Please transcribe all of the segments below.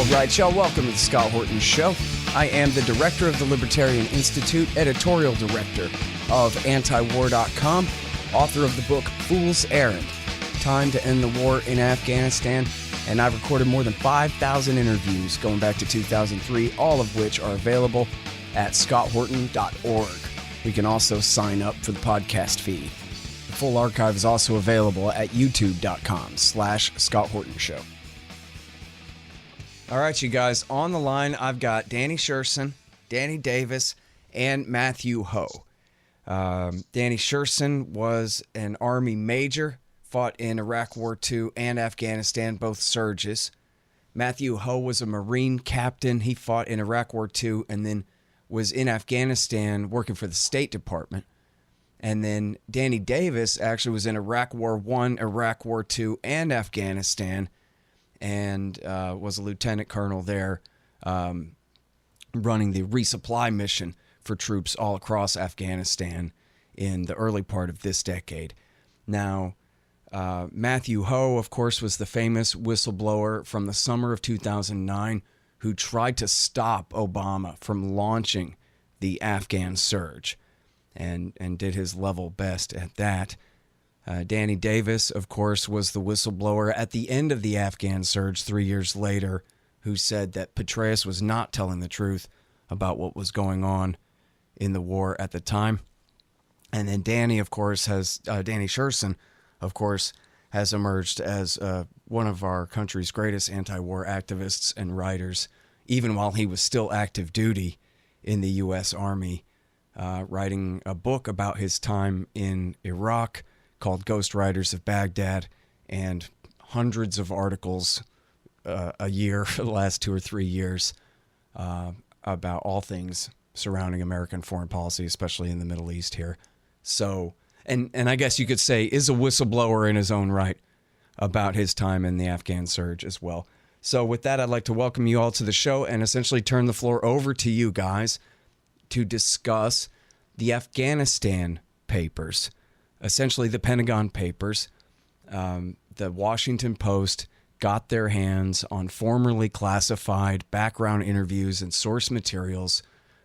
All right, y'all, welcome to the Scott Horton Show. I am the director of the Libertarian Institute, editorial director of antiwar.com, author of the book Fool's Errand, Time to End the War in Afghanistan, and I've recorded more than 5,000 interviews going back to 2003, all of which are available at scotthorton.org. You can also sign up for the podcast feed. The full archive is also available at youtube.com/Scott Horton Show. All right, you guys, on the line, I've got Danny Sjursen, Danny Davis, and Matthew Hoh. Danny Sjursen was an Army major, fought in Iraq War II and Afghanistan, both surges. Matthew Hoh was a Marine captain. He fought in Iraq War II and then was in Afghanistan working for the State Department. And then Danny Davis actually was in Iraq War I, Iraq War II, and Afghanistan, and was a lieutenant colonel there, running the resupply mission for troops all across Afghanistan in the early part of this decade. Now, Matthew Hoh, of course, was the famous whistleblower from the summer of 2009 who tried to stop Obama from launching the Afghan surge, and did his level best at that. Danny Davis, of course, was the whistleblower at the end of the Afghan surge 3 years later, who said that Petraeus was not telling the truth about what was going on in the war at the time. And then Danny Sjursen, of course, has emerged as one of our country's greatest anti-war activists and writers, even while he was still active duty in the U.S. Army, writing a book about his time in Iraq called Ghost Riders of Baghdad, and hundreds of articles a year for the last 2 or 3 years about all things surrounding American foreign policy, especially in the Middle East here. So, and I guess you could say is a whistleblower in his own right about his time in the Afghan surge as well. So with that, I'd like to welcome you all to the show and essentially turn the floor over to you guys to discuss the Afghanistan Papers. Essentially, the Pentagon Papers. The Washington Post got their hands on formerly classified background interviews and source materials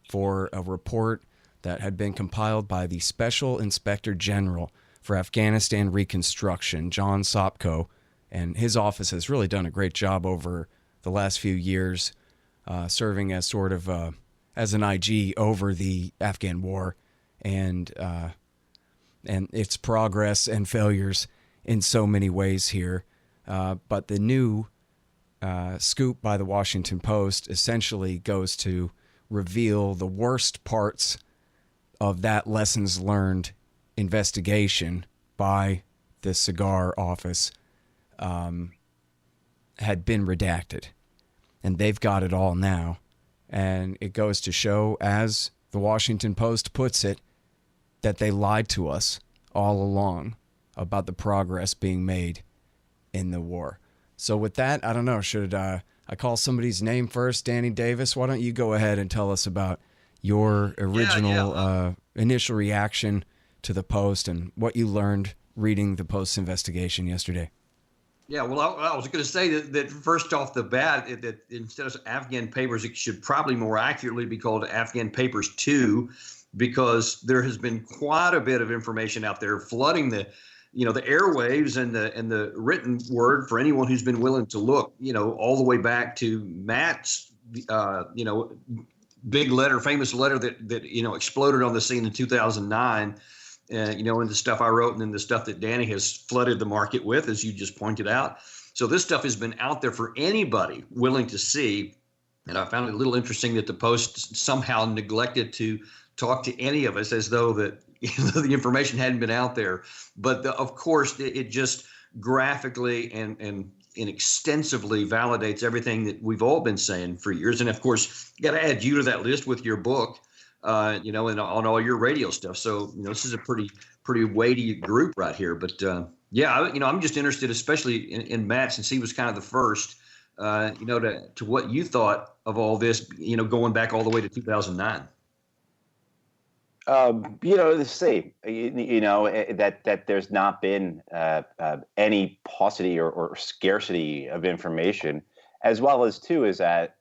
for a report that had been compiled by the Special Inspector General for Afghanistan Reconstruction, John Sopko, and his office has really done a great job over the last few years, serving as sort of as an IG over the Afghan war and its progress and failures in so many ways here. But the new scoop by the Washington Post essentially goes to reveal the worst parts of that lessons learned investigation by the cigar office had been redacted. And they've got it all now. And it goes to show, as the Washington Post puts it, that they lied to us all along about the progress being made in the war. So with that, I don't know, should I call somebody's name first? Danny Davis, why don't you go ahead and tell us about your original initial reaction to the Post and what you learned reading the Post's investigation yesterday? Yeah, well, I was going to say that first off the bat, that instead of Afghan Papers, it should probably more accurately be called Afghan Papers 2, because there has been quite a bit of information out there flooding the airwaves and the written word for anyone who's been willing to look, all the way back to Matt's, big letter, famous letter that exploded on the scene in 2009. And the stuff I wrote, and then the stuff that Danny has flooded the market with, as you just pointed out. So this stuff has been out there for anybody willing to see. And I found it a little interesting that the Post somehow neglected to talk to any of us as though that the information hadn't been out there. But of course, it just graphically and extensively validates everything that we've all been saying for years. And of course, you got to add you to that list with your book. And on all your radio stuff. So, this is a pretty weighty group right here. But I'm just interested, especially in Matt, since he was kind of the first, to what you thought of all this, going back all the way to 2009. The same, that there's not been any paucity or scarcity of information. as well as too is that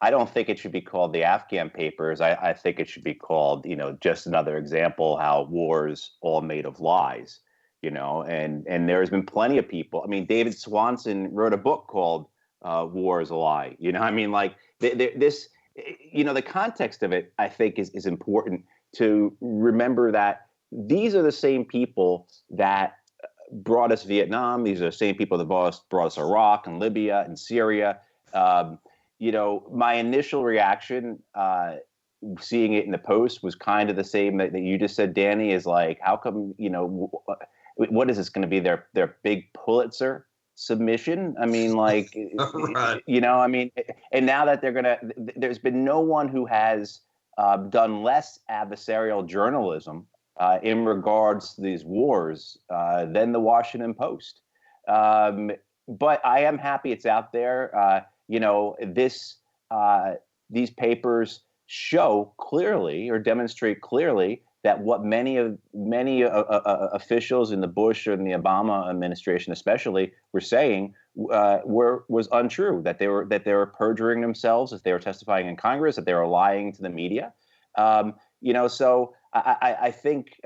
I don't think it should be called the Afghan Papers. I think it should be called, just another example how wars all made of lies, and there's been plenty of people. I mean, David Swanson wrote a book called War is a Lie. Like this, the context of it, I think is important to remember that these are the same people that brought us Vietnam. These are the same people that brought us Iraq and Libya and Syria. My initial reaction, seeing it in the Post, was kind of the same that you just said, Danny, is like, how come, what is this going to be their big Pulitzer submission? I mean, like, Right. And now that there's been no one who has done less adversarial journalism in regards to these wars than the Washington Post. But I am happy it's out there. These papers show clearly or demonstrate clearly that what many officials in the Bush or in the Obama administration, especially, were saying was untrue. That they were perjuring themselves as they were testifying in Congress. That they were lying to the media. So I think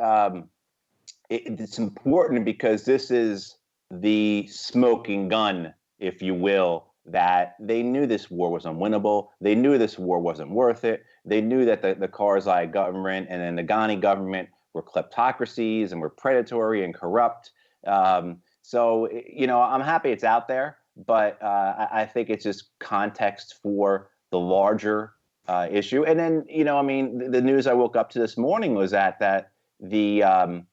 it's important because this is the smoking gun, if you will, that they knew this war was unwinnable. They knew this war wasn't worth it. They knew that the Karzai government and then the Ghani government were kleptocracies and were predatory and corrupt. So I'm happy it's out there, but I think it's just context for the larger issue. And then, the news I woke up to this morning was that the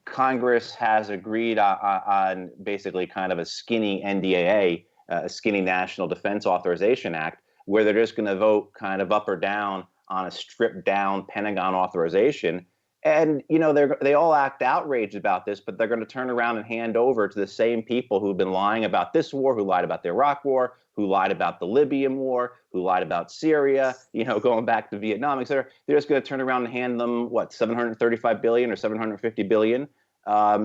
Congress has agreed on basically kind of a skinny NDAA, a skinny National Defense Authorization Act, where they're just going to vote kind of up or down on a stripped down Pentagon authorization. And, they all act outraged about this, but they're going to turn around and hand over to the same people who've been lying about this war, who lied about the Iraq war, who lied about the Libyan war, who lied about Syria, going back to Vietnam, et cetera. They're just going to turn around and hand them, $735 billion or $750 billion.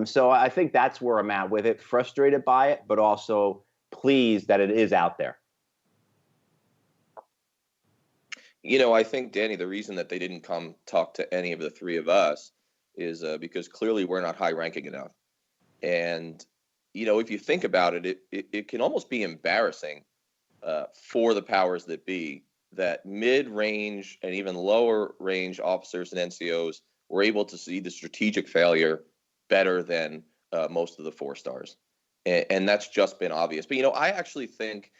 So I think that's where I'm at with it, frustrated by it, but also pleased that it is out there. I think, Danny, the reason that they didn't come talk to any of the three of us is because clearly we're not high ranking enough. And, if you think about it, it can almost be embarrassing for the powers that be that mid-range and even lower range officers and NCOs were able to see the strategic failure better than most of the 4 stars. And that's just been obvious. But, I actually think,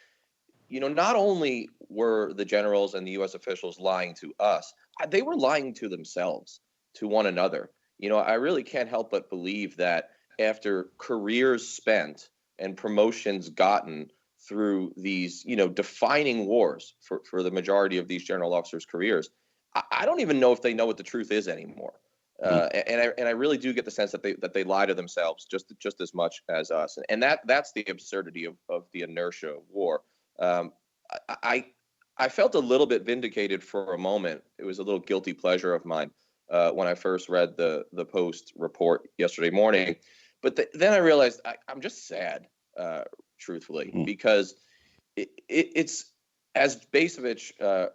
not only were the generals and the U.S. officials lying to us, they were lying to themselves, to one another. I really can't help but believe that after careers spent and promotions gotten through these, defining wars for the majority of these general officers' careers, I don't even know if they know what the truth is anymore. And I really do get the sense that they lie to themselves just as much as us. And that's the absurdity of the inertia of war. I felt a little bit vindicated for a moment. It was a little guilty pleasure of mine when I first read the Post report yesterday morning. But then I realized I'm just sad, truthfully, because it's, as Basevich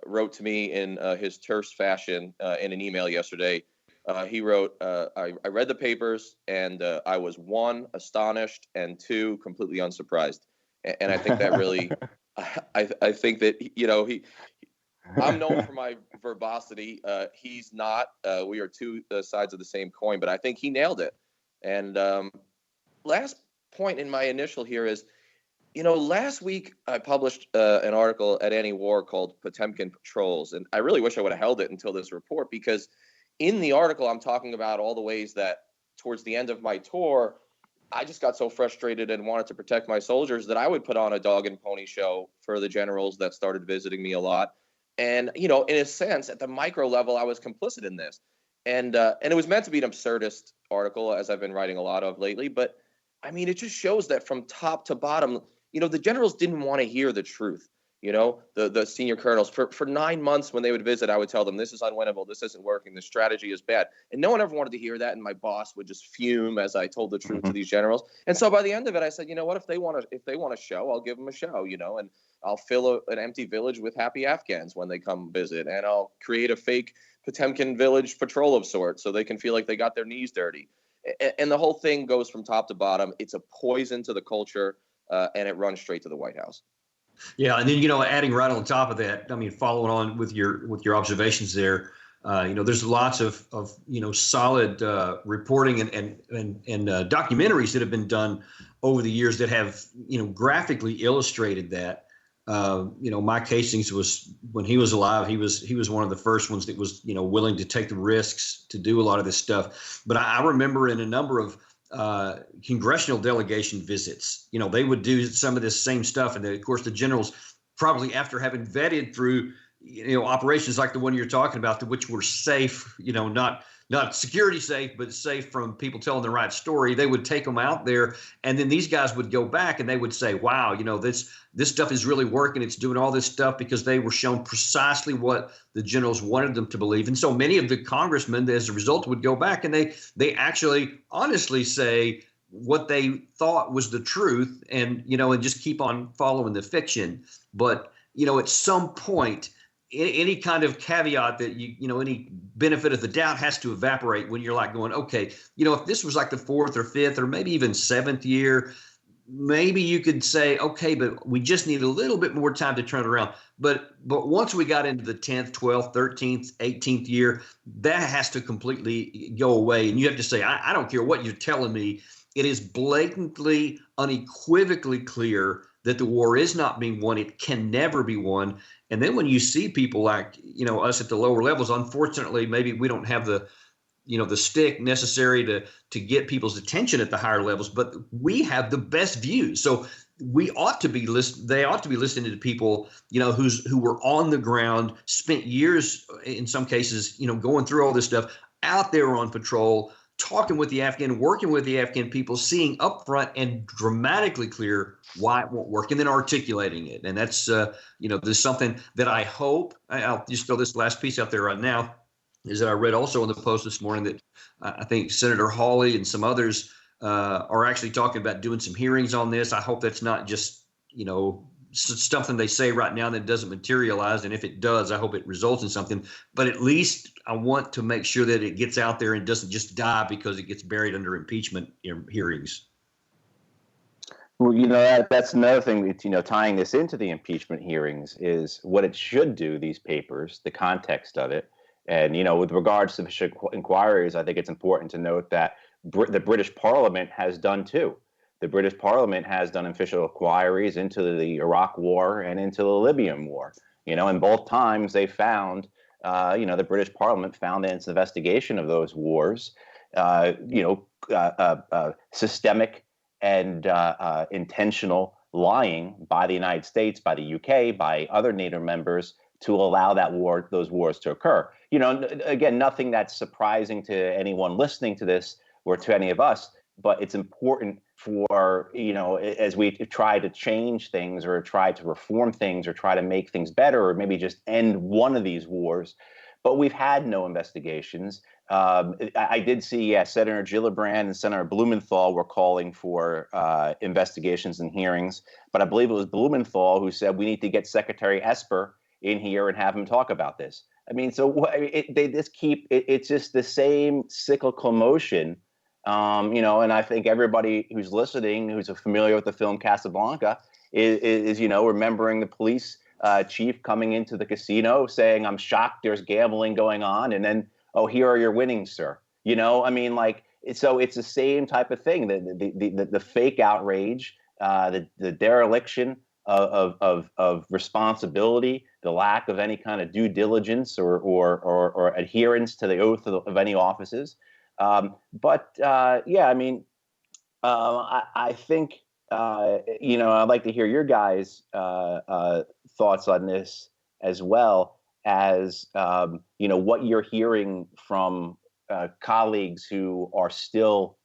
wrote to me in his terse fashion in an email yesterday. He wrote, I read the papers and I was 1, astonished, and 2, completely unsurprised. And I think that really, I think that, I'm known for my verbosity. He's not. We are two sides of the same coin, but I think he nailed it. And last point in my initial here is, last week I published an article at Anti-War called Potemkin Patrols. And I really wish I would have held it until this report, because in the article, I'm talking about all the ways that towards the end of my tour, I just got so frustrated and wanted to protect my soldiers that I would put on a dog and pony show for the generals that started visiting me a lot. And, in a sense, at the micro level, I was complicit in this. And it was meant to be an absurdist article, as I've been writing a lot of lately. But, it just shows that from top to bottom, the generals didn't want to hear the truth. the senior colonels for 9 months when they would visit, I would tell them, this is unwinnable, this isn't working, this strategy is bad. And no one ever wanted to hear that. And my boss would just fume as I told the truth to these generals. And so by the end of it, I said, you know what, if they want a show, I'll give them a show, and I'll fill an empty village with happy Afghans when they come visit. And I'll create a fake Potemkin village patrol of sorts so they can feel like they got their knees dirty. And the whole thing goes from top to bottom. It's a poison to the culture, and it runs straight to the White House. Yeah, and then adding right on top of that, I mean, following on with your observations there, there's lots of solid reporting and documentaries that have been done over the years that have graphically illustrated that. Mike Hastings was, when he was alive, he was one of the first ones that was willing to take the risks to do a lot of this stuff. But I remember in a number of congressional delegation visits, they would do some of this same stuff. And then, of course, the generals, probably after having vetted through, operations like the one you're talking about, which were safe, not security safe, but safe from people telling the right story, they would take them out there. And then these guys would go back and they would say, wow, this stuff is really working. It's doing all this stuff because they were shown precisely what the generals wanted them to believe. And so many of the congressmen, as a result, would go back and they actually honestly say what they thought was the truth, and just keep on following the fiction. But at some point, any kind of caveat that any benefit of the doubt has to evaporate when you're like going, okay, if this was like the 4th or 5th or maybe even 7th year, maybe you could say, okay, but we just need a little bit more time to turn it around. But once we got into the 10th, 12th, 13th, 18th year, that has to completely go away. And you have to say, I don't care what you're telling me. It is blatantly, unequivocally clear that the war is not being won. It can never be won. And then when you see people like, us at the lower levels, unfortunately, maybe we don't have the stick necessary to get people's attention at the higher levels, but we have the best views. So they ought to be listening to people, who were on the ground, spent years, in some cases, going through all this stuff, out there on patrol, talking with the Afghan, working with the Afghan people, seeing up front and dramatically clear why it won't work, and then articulating it. And that's, there's something that I hope, I'll just throw this last piece out there right now, is that I read also in the Post this morning that I think Senator Hawley and some others are actually talking about doing some hearings on this. I hope that's not just, something they say right now that doesn't materialize. And if it does, I hope it results in something. But at least I want to make sure that it gets out there and doesn't just die because it gets buried under impeachment hearings. Well, that's another thing, tying this into the impeachment hearings is what it should do, these papers, the context of it. And, with regards to the inquiries, I think it's important to note that the British Parliament has done too. The British Parliament has done official inquiries into the Iraq War and into the Libyan War. And both times they found, the British Parliament found that its investigation of those wars, systemic and intentional lying by the United States, by the UK, by other NATO members to allow those wars to occur. Again, nothing that's surprising to anyone listening to this or to any of us, but it's important for, as we try to change things or try to reform things or try to make things better or maybe just end one of these wars. But we've had no investigations. I did see, Senator Gillibrand and Senator Blumenthal were calling for investigations and hearings. But I believe it was Blumenthal who said we need to get Secretary Esper in here and have him talk about this. I mean, so they just keep it's just the same cyclical motion. And I think everybody who's listening, who's familiar with the film Casablanca, is remembering the police chief coming into the casino saying, "I'm shocked there's gambling going on," and then, "Oh, here are your winnings, sir." So it's the same type of thing. The fake outrage, the dereliction of responsibility, the lack of any kind of due diligence or adherence to the oath of any offices. I think I'd like to hear your guys' thoughts on this, as well as what you're hearing from colleagues who are still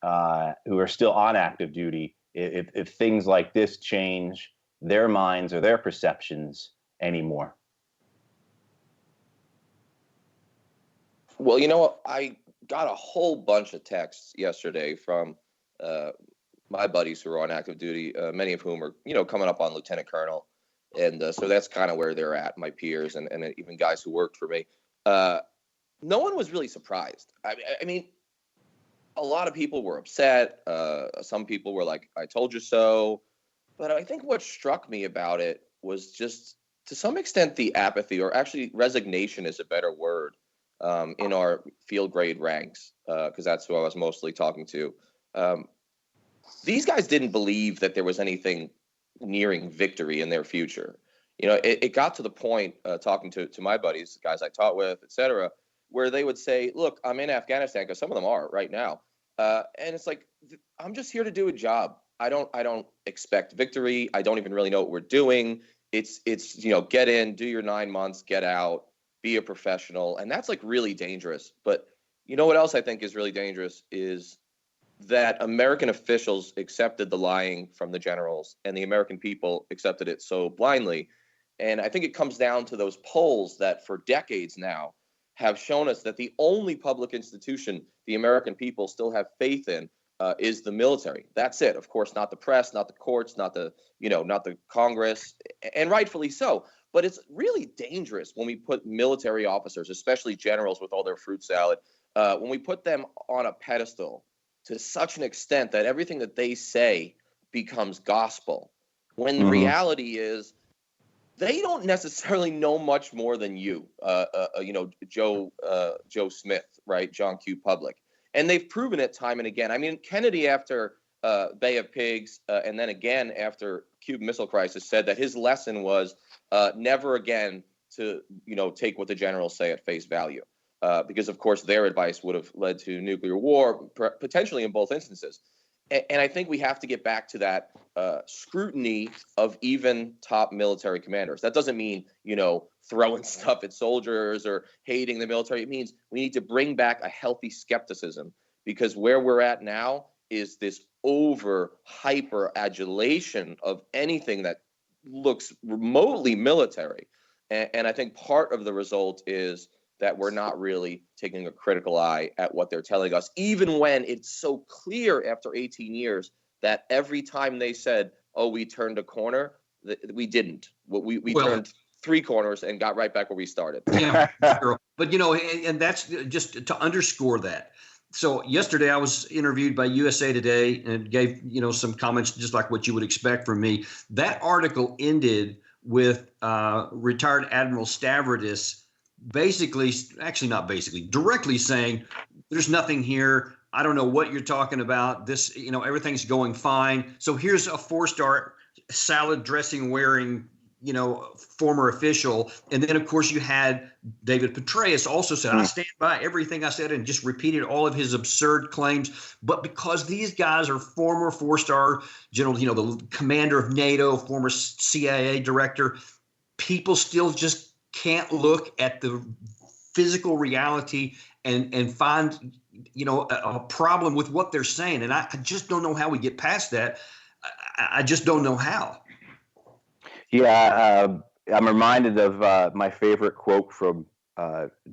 on active duty. If things like this change, their minds or their perceptions anymore. Well, I got a whole bunch of texts yesterday from my buddies who are on active duty, many of whom are, coming up on lieutenant colonel. And so that's kind of where they're at, my peers and even guys who worked for me. No one was really surprised. I mean, a lot of people were upset. Some people were like, I told you so. But I think what struck me about it was just, to some extent, the apathy, or actually resignation is a better word, in our field grade ranks, because that's who I was mostly talking to. These guys didn't believe that there was anything nearing victory in their future. It got to the point, talking to my buddies, guys I taught with, et cetera, where they would say, look, I'm in Afghanistan, because some of them are right now. And it's like, I'm just here to do a job. I don't expect victory. I don't even really know what we're doing. It's get in, do your 9 months, get out, be a professional. And that's like really dangerous. But you know what else I think is really dangerous is that American officials accepted the lying from the generals, and the American people accepted it so blindly. And I think it comes down to those polls that for decades now have shown us that the only public institution the American people still have faith in is the military. That's it. Of course, not the press, not the courts, not the Congress, and rightfully so. But it's really dangerous when we put military officers, especially generals with all their fruit salad, when we put them on a pedestal to such an extent that everything that they say becomes gospel, when the reality is they don't necessarily know much more than you, Joe Smith, right? John Q. Public. And they've proven it time and again. I mean, Kennedy, after Bay of Pigs, and then again after Cuban Missile Crisis, said that his lesson was never again to, take what the generals say at face value. Because, of course, their advice would have led to nuclear war, potentially in both instances. And I think we have to get back to that scrutiny of even top military commanders. That doesn't mean, throwing stuff at soldiers or hating the military. It means we need to bring back a healthy skepticism, because where we're at now is this hyper adulation of anything that looks remotely military. And I think part of the result is that we're not really taking a critical eye at what they're telling us, even when it's so clear after 18 years that every time they said, oh, we turned a corner, we didn't. We turned 3 corners and got right back where we started. Yeah, sure. But, and that's just to underscore that. So yesterday I was interviewed by USA Today and gave, some comments just like what you would expect from me. That article ended with retired Admiral Stavridis directly saying, there's nothing here. I don't know what you're talking about. This, everything's going fine. So here's a 4-star salad dressing wearing, former official. And then, of course, you had David Petraeus also said, I stand by everything I said, and just repeated all of his absurd claims. But because these guys are former 4-star generals, the commander of NATO, former CIA director, people still just can't look at the physical reality and find, a problem with what they're saying. And I just don't know how we get past that. I just don't know how. Yeah, I'm reminded of my favorite quote from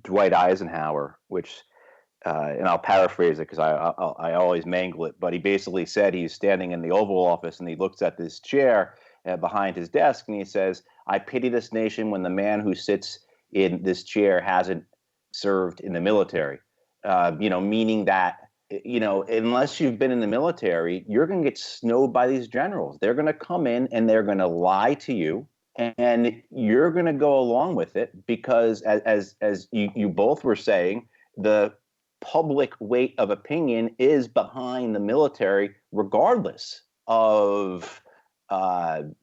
Dwight Eisenhower, which, and I'll paraphrase it because I always mangle it, but he basically said he's standing in the Oval Office and he looks at this chair behind his desk and he says, I pity this nation when the man who sits in this chair hasn't served in the military, meaning that, unless you've been in the military, you're going to get snowed by these generals. They're going to come in and they're going to lie to you, and you're going to go along with it because, as you both were saying, the public weight of opinion is behind the military, regardless of the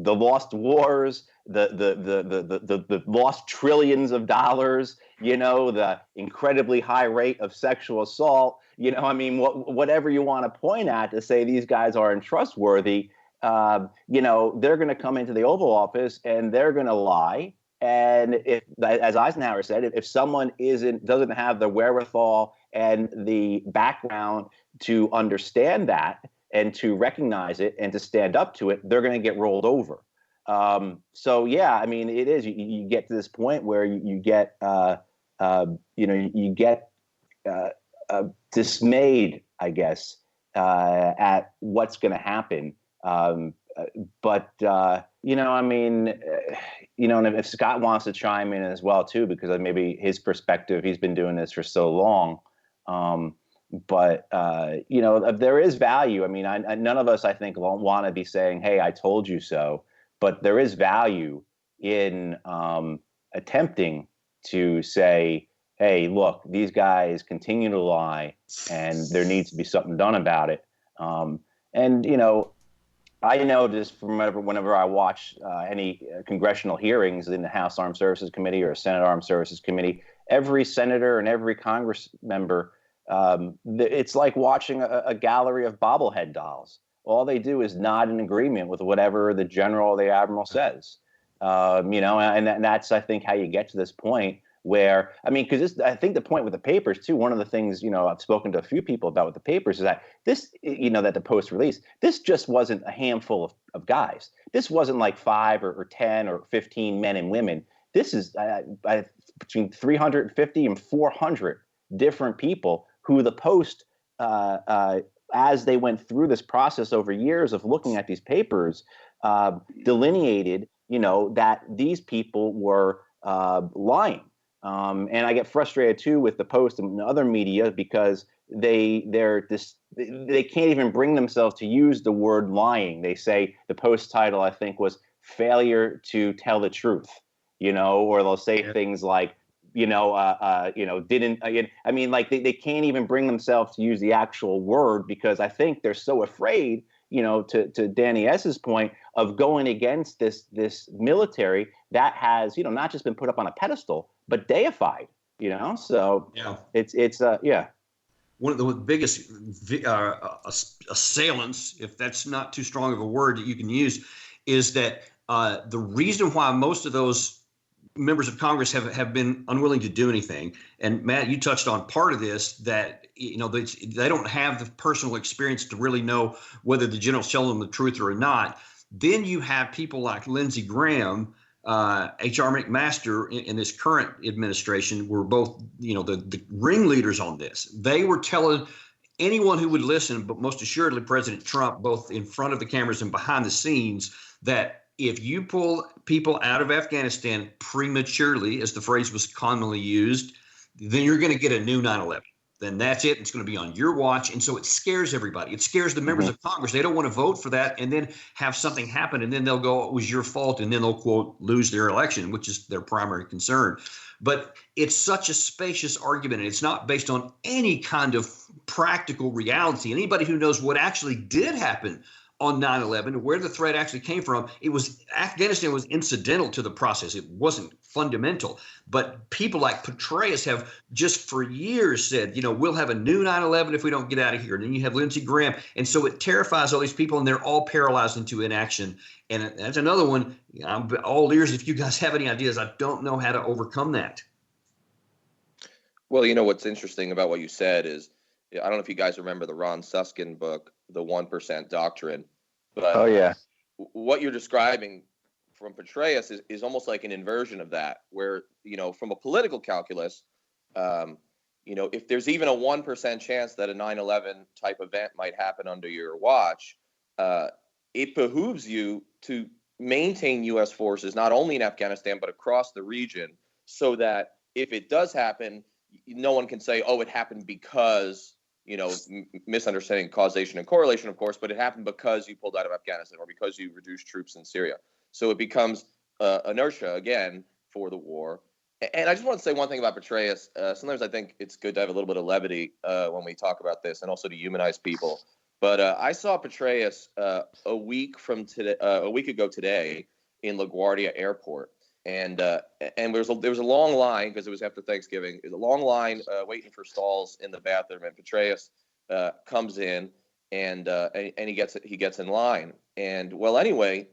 lost wars, the lost trillions of dollars, the incredibly high rate of sexual assault, whatever you want to point at to say these guys are untrustworthy, they're going to come into the Oval Office and they're going to lie. And if, as Eisenhower said, if someone doesn't have the wherewithal and the background to understand that and to recognize it and to stand up to it, they're going to get rolled over. So yeah, I mean, it is. You get to this point where you get, you get dismayed, I guess, at what's going to happen. I mean, and if Scott wants to chime in as well too, because maybe his perspective, he's been doing this for so long. There is value. I mean, none of us, I think, won't want to be saying, "Hey, I told you so." But there is value in attempting to say, "Hey, look, these guys continue to lie, and there needs to be something done about it." I know just from whenever I watch any congressional hearings in the House Armed Services Committee or Senate Armed Services Committee, every senator and every Congress member, it's like watching a gallery of bobblehead dolls. All they do is nod in agreement with whatever the general or the admiral says. And that's, I think, how you get to this point where, I mean, because I think the point with the papers too, one of the things, I've spoken to a few people about with the papers is that this, that the Post released, this just wasn't a handful of guys. This wasn't like 5 or 10 or 15 men and women. This is between 350 and 400 different people who the Post, as they went through this process over years of looking at these papers, delineated, that these people were lying. And I get frustrated too with the Post and other media because they can't even bring themselves to use the word lying. They say the Post title, I think, was "Failure to Tell the Truth," or they'll say things like, didn't. I mean, like they can't even bring themselves to use the actual word because I think they're so afraid, to Danny S.'s point, of going against this military that has, not just been put up on a pedestal, but deified, So yeah, it's one of the biggest assailants, if that's not too strong of a word that you can use, is that the reason why most of those members of Congress have been unwilling to do anything. And Matt, you touched on part of this, that they don't have the personal experience to really know whether the general's telling them the truth or not. Then you have people like Lindsey Graham, H.R. McMaster in this current administration were both, the ringleaders on this. They were telling anyone who would listen, but most assuredly President Trump, both in front of the cameras and behind the scenes, that if you pull people out of Afghanistan prematurely, as the phrase was commonly used, then you're going to get a new 9/11. Then that's it. It's going to be on your watch. And so it scares everybody. It scares the members of Congress. They don't want to vote for that and then have something happen. And then they'll go, it was your fault. And then they'll, quote, lose their election, which is their primary concern. But it's such a spacious argument. And it's not based on any kind of practical reality. Anybody who knows what actually did happen on 9/11, where the threat actually came from, Afghanistan was incidental to the process. It wasn't fundamental. But people like Petraeus have just for years said, we'll have a new 9/11 if we don't get out of here. And then you have Lindsey Graham. And so it terrifies all these people, and they're all paralyzed into inaction. And that's another one. I'm all ears if you guys have any ideas. I don't know how to overcome that. Well, what's interesting about what you said is, I don't know if you guys remember the Ron Suskind book, The 1% Doctrine. But oh yeah, what you're describing from Petraeus is almost like an inversion of that, where from a political calculus, if there's even a 1% chance that a 9/11 type event might happen under your watch, it behooves you to maintain U.S. forces not only in Afghanistan but across the region, so that if it does happen, no one can say, "Oh, it happened because." Misunderstanding causation and correlation, of course, but it happened because you pulled out of Afghanistan or because you reduced troops in Syria. So it becomes inertia again for the war. And I just want to say one thing about Petraeus. Sometimes I think it's good to have a little bit of levity when we talk about this, and also to humanize people. But I saw Petraeus a week ago today in LaGuardia Airport. And there was a long line because it was after Thanksgiving. There's a long line waiting for stalls in the bathroom, and Petraeus comes in and he gets in line. And well, anyway,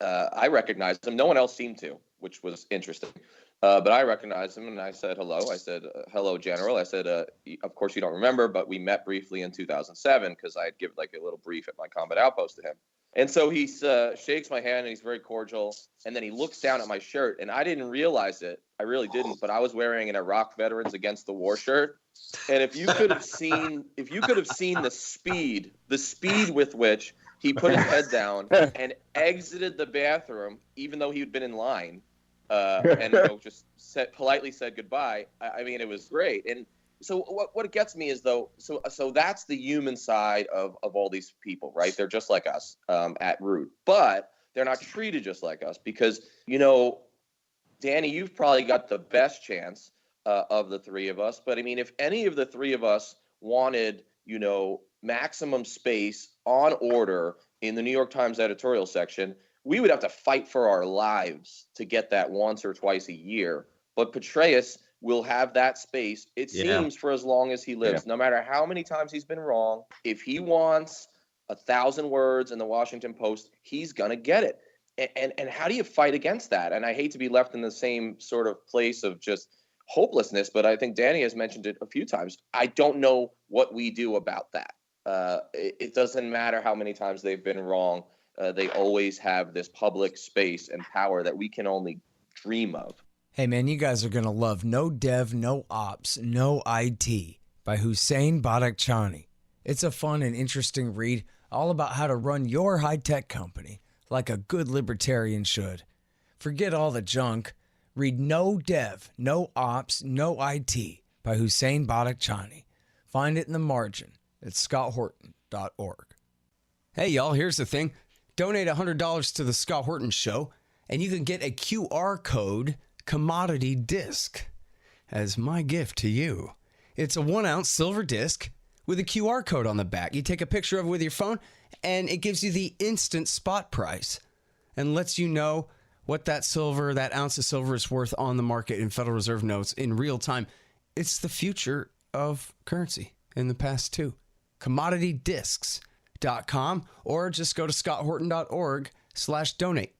I recognized him. No one else seemed to, which was interesting. But I recognized him, and I said hello. I said hello, General. I said, of course you don't remember, but we met briefly in 2007 because I had given like a little brief at my combat outpost to him. And so he shakes my hand and he's very cordial. And then he looks down at my shirt, and I didn't realize it. I really didn't, but I was wearing an Iraq Veterans Against the War shirt. And if you could have seen the speed with which he put his head down and exited the bathroom, even though he'd been in line, and just politely said goodbye. I mean, it was great. And so what gets me is so that's the human side of all these people, right? They're just like us at root, but they're not treated just like us because, Danny, you've probably got the best chance of the three of us. But I mean, if any of the three of us wanted, maximum space on order in the New York Times editorial section, we would have to fight for our lives to get that once or twice a year. But Petraeus will have that space, it seems, for as long as he lives. No matter how many times he's been wrong, if he wants 1,000 words in the Washington Post, he's going to get it. And how do you fight against that? And I hate to be left in the same sort of place of just hopelessness, but I think Danny has mentioned it a few times. I don't know what we do about that. It doesn't matter how many times they've been wrong. They always have this public space and power that we can only dream of. Hey, man, you guys are going to love No Dev, No Ops, No IT by Hussein Badakhshani. It's a fun and interesting read all about how to run your high-tech company like a good libertarian should. Forget all the junk. Read No Dev, No Ops, No IT by Hussein Badakhshani. Find it in the margin at scotthorton.org. Hey, y'all, here's the thing. Donate $100 to the Scott Horton Show, and you can get a QR code commodity disc as my gift to you. It's a 1-ounce silver disc with a QR code on the back. You take a picture of it with your phone, and it gives you the instant spot price and lets you know what that ounce of silver is worth on the market in Federal Reserve notes in real time. It's the future of currency in the past, too. CommodityDiscs.com, or just go to scotthorton.org/donate.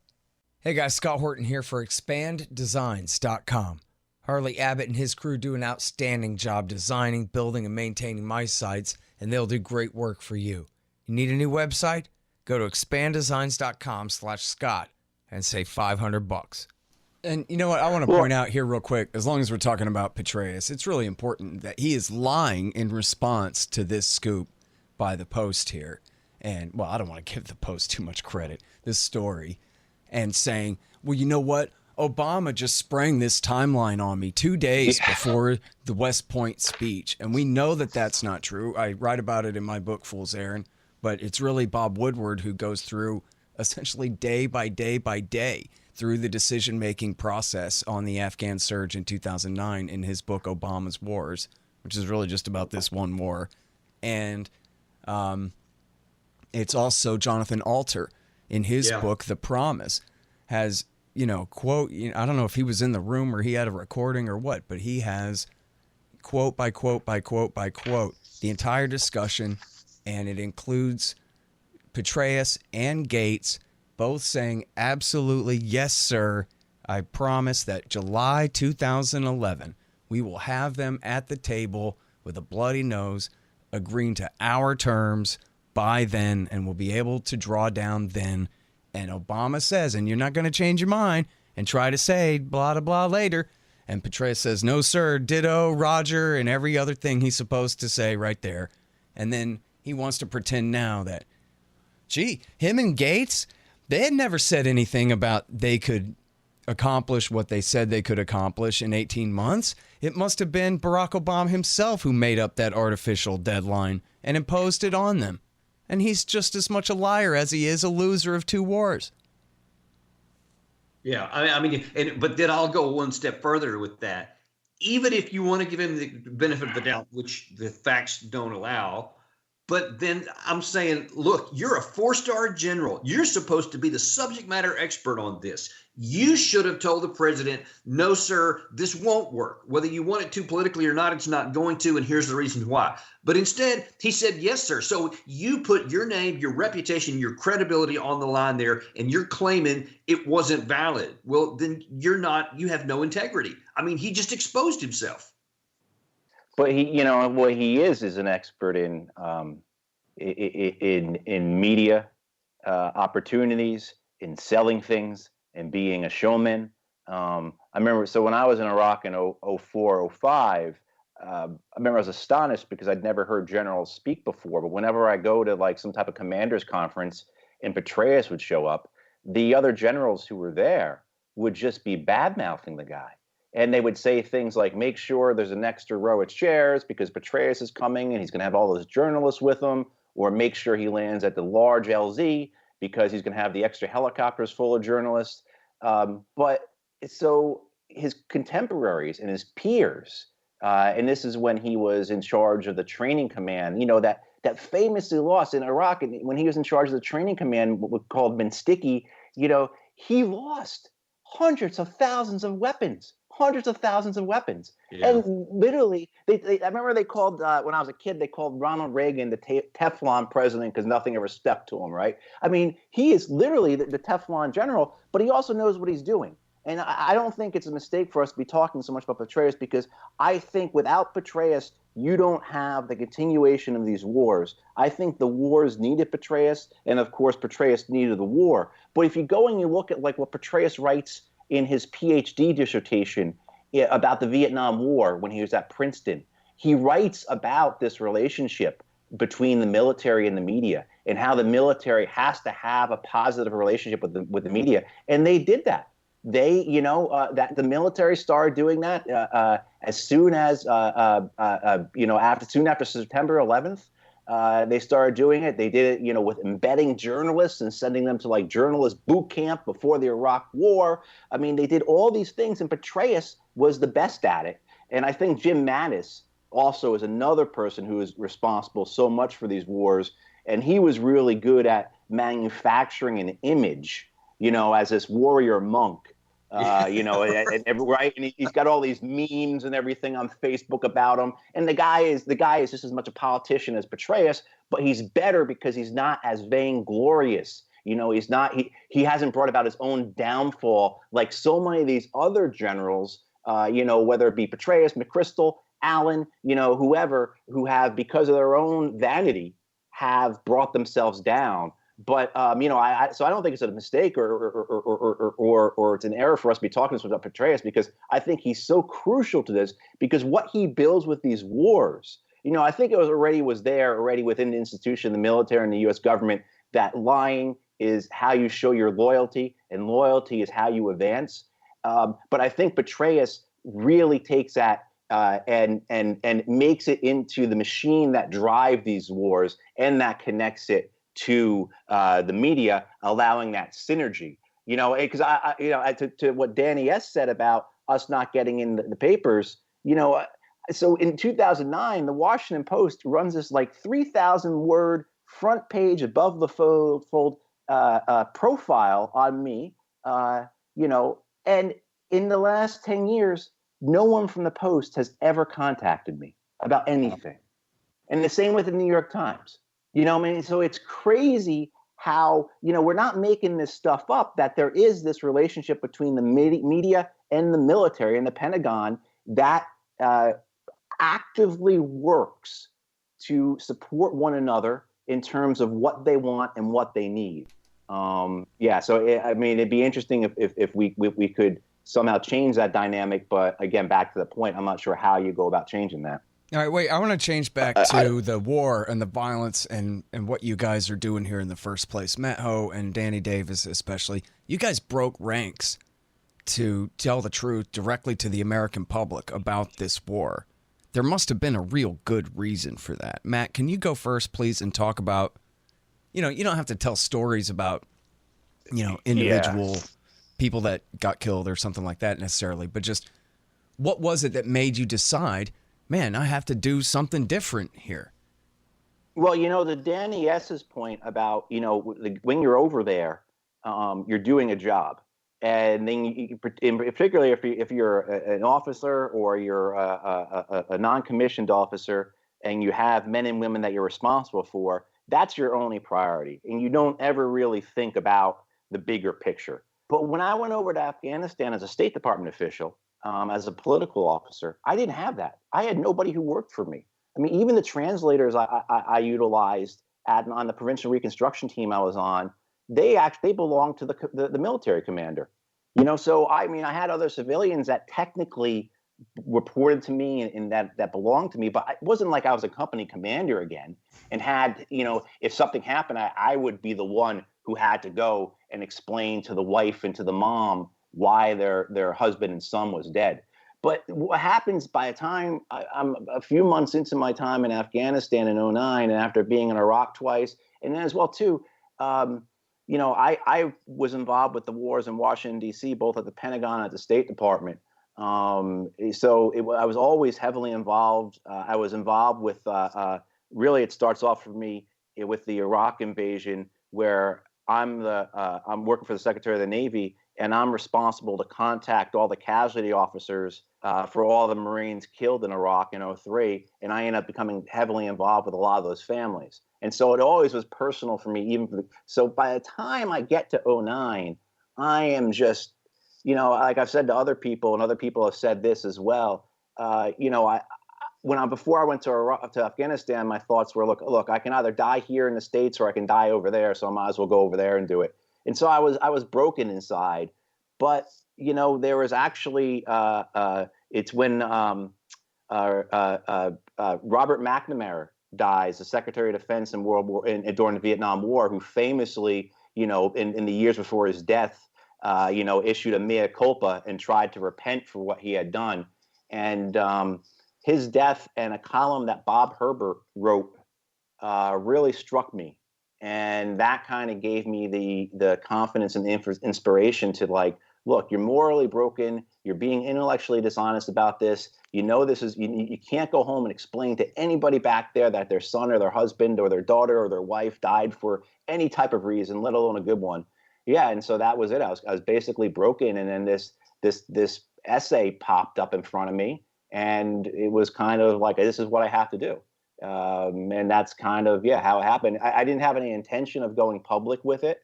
Hey guys, Scott Horton here for ExpandDesigns.com. Harley Abbott and his crew do an outstanding job designing, building, and maintaining my sites, and they'll do great work for you. You need a new website? Go to ExpandDesigns.com/Scott and save $500. And you know what? I want to point out here real quick, as long as we're talking about Petraeus, it's really important that he is lying in response to this scoop by the Post here. And, well, I don't want to give the Post too much credit, this story, and saying, well, you know what? Obama just sprang this timeline on me 2 days before the West Point speech. And we know that that's not true. I write about it in my book, Fool's Errand. But it's really Bob Woodward who goes through essentially day by day by day through the decision-making process on the Afghan surge in 2009 in his book, Obama's Wars, which is really just about this one war. And it's also Jonathan Alter in his book, The Promise, has, quote, I don't know if he was in the room or he had a recording or what, but he has quote by quote by quote by quote the entire discussion, and it includes Petraeus and Gates both saying, absolutely, yes, sir. I promise that July 2011, we will have them at the table with a bloody nose, agreeing to our terms by then, and we'll be able to draw down then. And Obama says, and you're not going to change your mind and try to say blah, blah, blah later. And Petraeus says, no, sir, ditto, Roger, and every other thing he's supposed to say right there. And then he wants to pretend now that, gee, him and Gates, they had never said anything about they could accomplish what they said they could accomplish in 18 months. It must have been Barack Obama himself who made up that artificial deadline and imposed it on them. And he's just as much a liar as he is a loser of 2 wars. Yeah, but then I'll go one step further with that. Even if you want to give him the benefit of the doubt, which the facts don't allow, but then I'm saying, look, you're a 4-star general. You're supposed to be the subject matter expert on this. You should have told the president, no, sir, this won't work. Whether you want it to politically or not, it's not going to, and here's the reason why. But instead, he said, yes, sir. So you put your name, your reputation, your credibility on the line there, and you're claiming it wasn't valid. Well, then you have no integrity. I mean, he just exposed himself. But what he is an expert in media opportunities, in selling things, and being a showman. I remember, so when I was in Iraq in 04, 05, I remember I was astonished because I'd never heard generals speak before. But whenever I go to like some type of commanders conference and Petraeus would show up, the other generals who were there would just be bad mouthing the guy. And they would say things like, make sure there's an extra row of chairs because Petraeus is coming and he's going to have all those journalists with him, or make sure he lands at the large LZ because he's going to have the extra helicopters full of journalists. But so his contemporaries and his peers, and this is when he was in charge of the training command, that famously lost in Iraq, and when he was in charge of the training command, what was called Minsticky, he lost hundreds of thousands of weapons. Yeah. And literally, I remember they called, when I was a kid, they called Ronald Reagan the Teflon president because nothing ever stepped to him, right? I mean, he is literally the Teflon general, but he also knows what he's doing. And I don't think it's a mistake for us to be talking so much about Petraeus, because I think without Petraeus, you don't have the continuation of these wars. I think the wars needed Petraeus, and of course, Petraeus needed the war. But if you go and you look at like what Petraeus writes in his PhD dissertation about the Vietnam War when he was at Princeton, he writes about this relationship between the military and the media, and how the military has to have a positive relationship with the media. And they did that. They, that the military started doing that as soon as, soon after September 11th. They started doing it. They did it, with embedding journalists and sending them to like journalist boot camp before the Iraq War. I mean, they did all these things, and Petraeus was the best at it. And I think Jim Mattis also is another person who is responsible so much for these wars. And he was really good at manufacturing an image, as this warrior monk. Right? And he's got all these memes and everything on Facebook about him. And the guy is just as much a politician as Petraeus, but he's better because he's not as vainglorious. He's not. He hasn't brought about his own downfall like so many of these other generals. Whether it be Petraeus, McChrystal, Allen, whoever, who have, because of their own vanity, have brought themselves down. But so I don't think it's a mistake or it's an error for us to be talking about Petraeus, because I think he's so crucial to this, because what he builds with these wars, I think it was there already within the institution, the military and the U.S. government, that lying is how you show your loyalty, and loyalty is how you advance. But I think Petraeus really takes that and makes it into the machine that drives these wars, and that connects it to the media, allowing that synergy. Because to what Danny S. said about us not getting in the papers, so in 2009, the Washington Post runs this like 3,000 word front page above the fold profile on me, and in the last 10 years, no one from the Post has ever contacted me about anything. And the same with the New York Times. So it's crazy how, we're not making this stuff up, that there is this relationship between the media and the military and the Pentagon that actively works to support one another in terms of what they want and what they need. So it'd be interesting if we could somehow change that dynamic. But again, back to the point, I'm not sure how you go about changing that. All right, wait, I want to change back to the war and the violence and what you guys are doing here in the first place. Matt Hoh and Danny Davis especially, you guys broke ranks to tell the truth directly to the American public about this war. There must have been a real good reason for that. Matt, can you go first, please, and talk about, you don't have to tell stories about, individual people that got killed or something like that necessarily, but just what was it that made you decide, man, I have to do something different here? Well, the Danny S.'s point about, when you're over there, you're doing a job. And then particularly if you're an officer or you're a non-commissioned officer and you have men and women that you're responsible for, that's your only priority. And you don't ever really think about the bigger picture. But when I went over to Afghanistan as a State Department official, as a political officer, I didn't have that. I had nobody who worked for me. I mean, even the translators I utilized on the provincial reconstruction team I was on, they belong to the military commander. So I mean, I had other civilians that technically reported to me and that belonged to me, but it wasn't like I was a company commander again and had, if something happened, I would be the one who had to go and explain to the wife and to the mom why their husband and son was dead. But what happens by the time I'm a few months into my time in Afghanistan in 2009, and after being in Iraq twice, and then as well too, I was involved with the wars in Washington, D.C., both at the Pentagon and at the State Department. I was always heavily involved. I was involved with, really, it starts off for me with the Iraq invasion, where I'm working for the Secretary of the Navy, and I'm responsible to contact all the casualty officers for all the Marines killed in Iraq in 2003, and I ended up becoming heavily involved with a lot of those families. And so it always was personal for me. So by the time I get to 2009, I am just, like I've said to other people, and other people have said this as well. Before I went to Afghanistan, my thoughts were, look, I can either die here in the States or I can die over there, so I might as well go over there and do it. And so I was broken inside, but there was actually it's when Robert McNamara dies, the Secretary of Defense during the Vietnam War, who famously, in the years before his death, issued a mea culpa and tried to repent for what he had done. And his death and a column that Bob Herbert wrote really struck me. And that kind of gave me the confidence and the inspiration to look, you're morally broken. You're being intellectually dishonest about this. This is, you can't go home and explain to anybody back there that their son or their husband or their daughter or their wife died for any type of reason, let alone a good one. Yeah. And so that was it. I was basically broken. And then this essay popped up in front of me, and it was kind of like, this is what I have to do. And that's kind of, how it happened. I didn't have any intention of going public with it.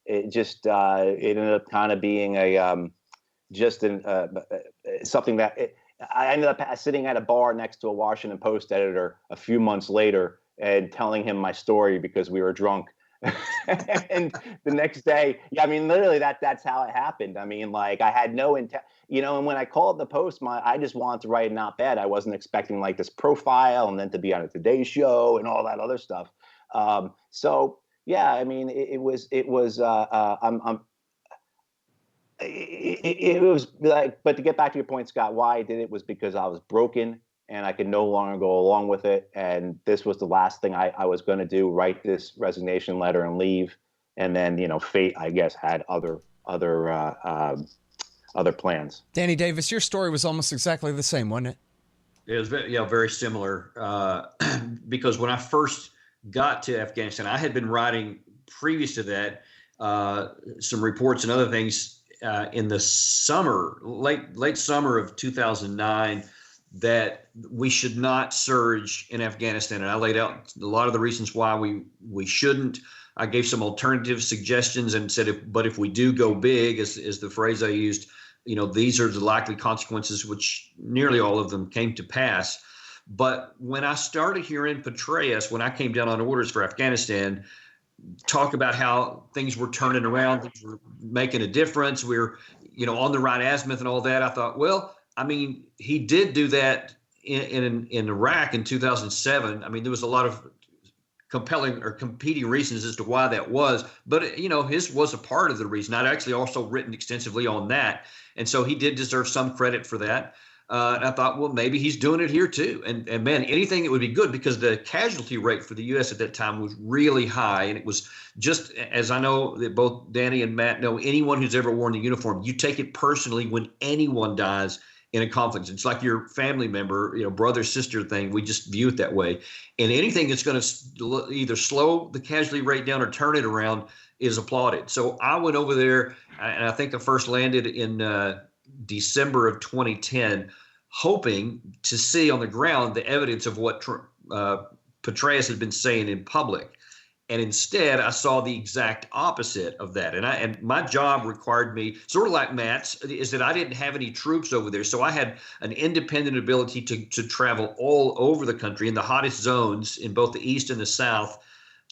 It just, it ended up kind of being something that I ended up sitting at a bar next to a Washington Post editor a few months later and telling him my story because we were drunk. And the next day, literally that's how it happened. I had no intent, and when I called the Post, I just wanted to write an op-ed. I wasn't expecting this profile and then to be on a Today Show and all that other stuff. It was but to get back to your point, Scott, why I did it was because I was broken and I could no longer go along with it. And this was the last thing I was going to do, write this resignation letter and leave. And then, fate, I guess, had other plans. Danny Davis, your story was almost exactly the same, wasn't it? It was very similar. Because when I first got to Afghanistan, I had been writing previous to that some reports and other things in the late summer of 2009, that we should not surge in Afghanistan. And I laid out a lot of the reasons why we shouldn't. I gave some alternative suggestions and said, but if we do go big, is the phrase I used, these are the likely consequences, which nearly all of them came to pass. But when I started hearing Petraeus, when I came down on orders for Afghanistan, talk about how things were turning around, things were making a difference, we're, on the right azimuth and all that, I thought, well, he did do that in Iraq in 2007. There was a lot of compelling or competing reasons as to why that was, but his was a part of the reason. I'd actually also written extensively on that, and so he did deserve some credit for that. And I thought, well, maybe he's doing it here too. And man, anything that would be good, because the casualty rate for the U.S. at that time was really high. And it was just, as I know that both Danny and Matt know, anyone who's ever worn the uniform, you take it personally when anyone dies in a conflict. It's like your family member, brother, sister thing. We just view it that way. And anything that's going to either slow the casualty rate down or turn it around is applauded. So I went over there, and I think I first landed in December of 2010, hoping to see on the ground the evidence of what Petraeus had been saying in public. And instead, I saw the exact opposite of that. And my job required me, sort of like Matt's, is that I didn't have any troops over there. So I had an independent ability to travel all over the country in the hottest zones in both the East and the South,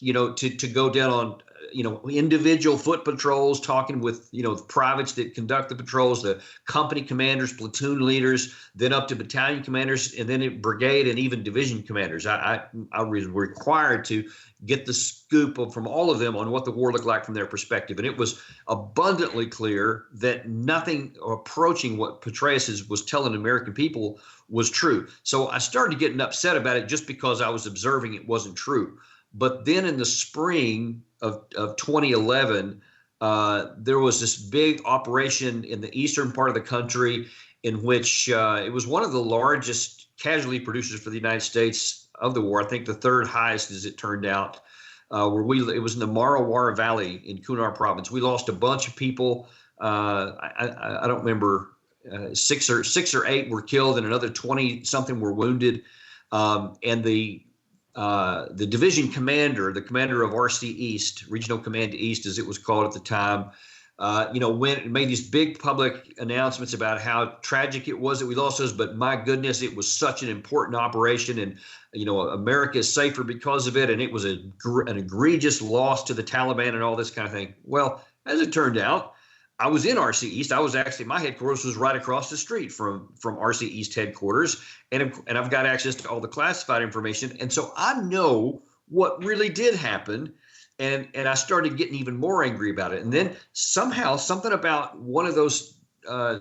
to go down on individual foot patrols, talking with, privates that conduct the patrols, the company commanders, platoon leaders, then up to battalion commanders, and then brigade and even division commanders. I was required to get the scoop from all of them on what the war looked like from their perspective. And it was abundantly clear that nothing approaching what Petraeus was telling American people was true. So I started getting upset about it just because I was observing it wasn't true. But then in the spring of 2011, there was this big operation in the eastern part of the country in which it was one of the largest casualty producers for the United States of the war. I think the third highest, as it turned out, it was in the Marawara Valley in Kunar province. We lost a bunch of people. I don't remember, six or eight were killed and another 20 something were wounded. And the division commander, the commander of RC East, Regional Command East, as it was called at the time, went and made these big public announcements about how tragic it was that we lost those, but my goodness, it was such an important operation, and America is safer because of it, and it was an egregious loss to the Taliban and all this kind of thing. Well, as it turned out, I was in RC East. My headquarters was right across the street from RC East headquarters, and I've got access to all the classified information, and so I know what really did happen. And I started getting even more angry about it. And then somehow something about one of those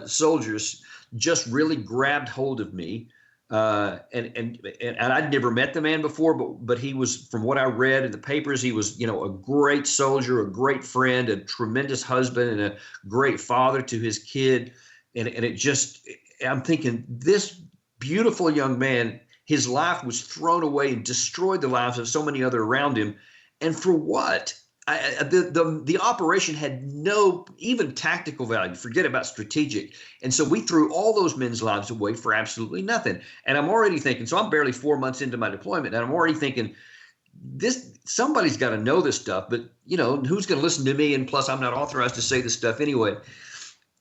soldiers just really grabbed hold of me. And I'd never met the man before, but he was, from what I read in the papers, he was, a great soldier, a great friend, a tremendous husband, and a great father to his kid. And I'm thinking, this beautiful young man, his life was thrown away and destroyed the lives of so many other around him. And for what? The operation had no even tactical value. Forget about strategic. And so we threw all those men's lives away for absolutely nothing. And I'm already thinking, so I'm barely 4 months into my deployment, and I'm already thinking, somebody's got to know this stuff. But who's going to listen to me? And plus, I'm not authorized to say this stuff anyway.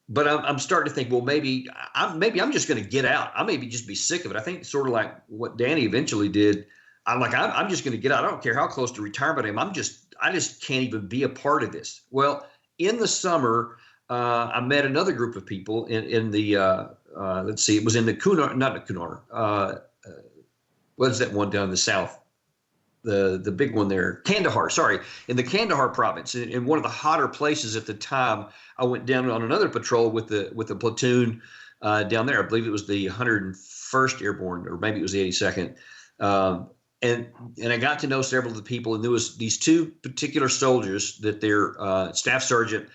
But I'm starting to think, well, maybe I'm just going to get out. I maybe just be sick of it. I think sort of like what Danny eventually did. I'm just going to get out. I don't care how close to retirement I am. I just can't even be a part of this. Well, in the summer, I met another group of people in the let's see, it was in the Kunar, not the Kunar. What is that one down in the south? The big one there, Kandahar. Sorry, in the Kandahar province, in one of the hotter places at the time. I went down on another patrol with the platoon down there. I believe it was the 101st Airborne, or maybe it was the 82nd. And I got to know several of the people, and there was these two particular soldiers that their staff sergeant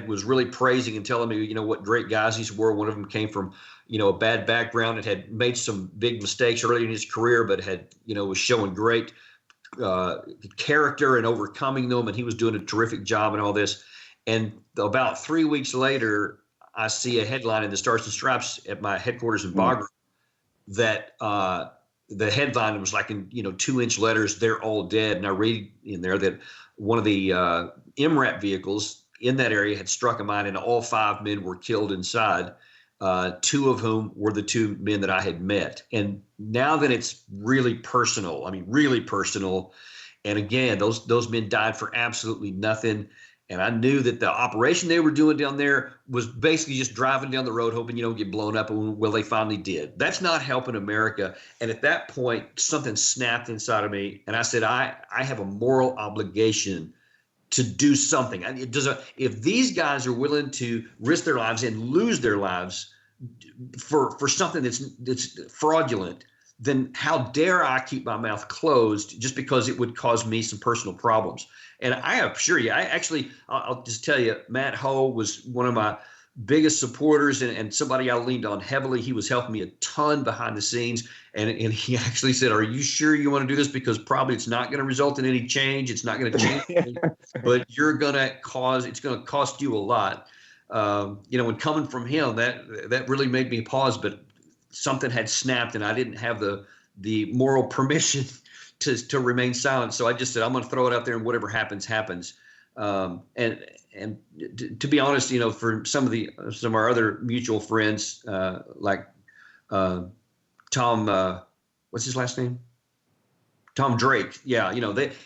was really praising and telling me, what great guys these were. One of them came from, a bad background and had made some big mistakes early in his career, but was showing great character and overcoming them, and he was doing a terrific job and all this. And about 3 weeks later, I see a headline in the Stars and Stripes at my headquarters in Bagram that the headline was like in 2-inch letters, "They're all dead." And I read in there that one of the MRAP vehicles in that area had struck a mine, and all 5 men were killed inside. 2 of whom were the 2 men that I had met. And now that it's really personal, really personal. And again, those men died for absolutely nothing. And I knew that the operation they were doing down there was basically just driving down the road, hoping you don't get blown up. And well, they finally did. That's not helping America. And at that point, something snapped inside of me. And I said, I have a moral obligation to do something. If these guys are willing to risk their lives and lose their lives for something that's fraudulent, then how dare I keep my mouth closed just because it would cause me some personal problems. And I assure you, I'll just tell you, Matt Hoh was one of my biggest supporters and somebody I leaned on heavily. He was helping me a ton behind the scenes. And he actually said, "Are you sure you want to do this? Because probably it's not going to result in any change. It's not going to change anything, but it's going to cost you a lot." And coming from him, that really made me pause, but something had snapped and I didn't have the moral permission to remain silent. So I just said, I'm going to throw it out there, and whatever happens, happens. And to be honest, for some of our other mutual friends, like Tom, what's his last name? Tom Drake, yeah,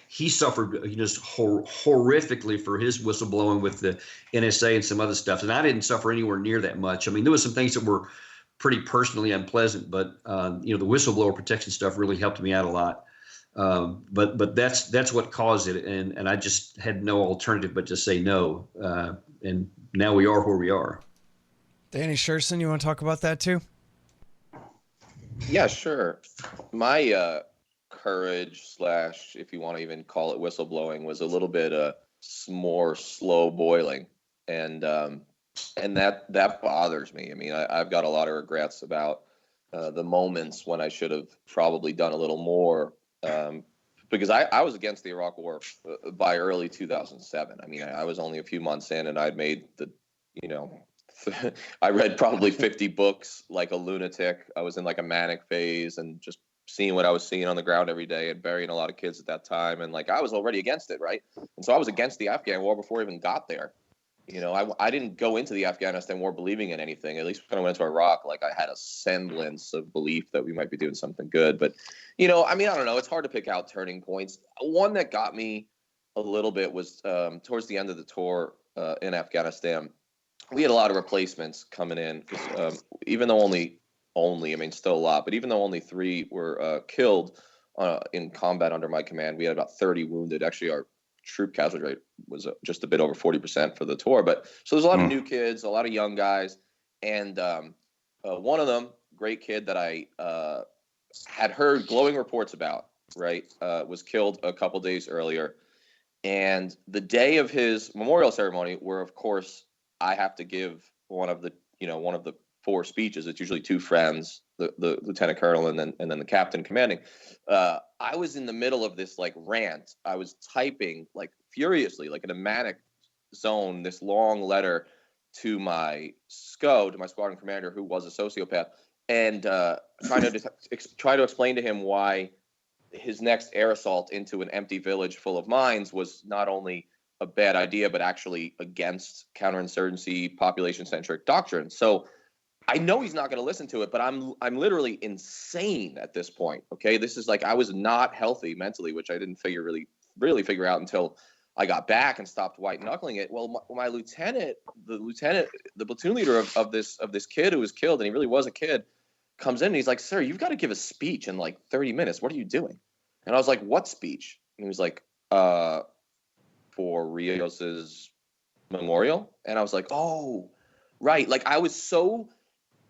he suffered just horrifically for his whistleblowing with the NSA and some other stuff, and I didn't suffer anywhere near that much. I mean, there was some things that were pretty personally unpleasant, but the whistleblower protection stuff really helped me out a lot. But that's what caused it, and I just had no alternative but to say no, and now we are where we are. Danny Sjursen, you want to talk about that too? Yeah, sure. My courage / if you want to even call it whistleblowing was a little bit more slow boiling, and that bothers me. I mean, I've got a lot of regrets about the moments when I should have probably done a little more, because I was against the Iraq War by early 2007. I mean, I was only a few months in, and I'd made I read probably 50 books like a lunatic. I was in like a manic phase and just seeing what I was seeing on the ground every day and burying a lot of kids at that time. And like, I was already against it. Right. And so I was against the Afghan war before I even got there. I didn't go into the Afghanistan war believing in anything. At least when I went to Iraq, like I had a semblance of belief that we might be doing something good. But, I mean, I don't know. It's hard to pick out turning points. One that got me a little bit was towards the end of the tour in Afghanistan. We had a lot of replacements coming in, even though only, I mean, still a lot, but even though only 3 were killed in combat under my command, we had about 30 wounded. Actually, our troop casualty rate was just a bit over 40% for the tour. But so there's a lot of new kids, a lot of young guys. And one of them, great kid that I had heard glowing reports about, right, was killed a couple days earlier. And the day of his memorial ceremony, where, of course, I have to give one of the 4 speeches. It's usually 2 friends, the lieutenant colonel and then the captain commanding. I was in the middle of this like rant. I was typing like furiously, like in a manic zone, this long letter to my SCO, to my squadron commander, who was a sociopath, and try to explain to him why his next air assault into an empty village full of mines was not only a bad idea, but actually against counterinsurgency, population-centric doctrine. So I know he's not going to listen to it, but I'm literally insane at this point. Okay, this is like I was not healthy mentally, which I didn't really figure out until I got back and stopped white knuckling it. Well, my lieutenant, the platoon leader of this kid who was killed, and he really was a kid, comes in and he's like, "Sir, you've got to give a speech in like 30 minutes. What are you doing?" And I was like, "What speech?" And he was like, "For Rios's memorial." And I was like, "Oh, right." Like I was so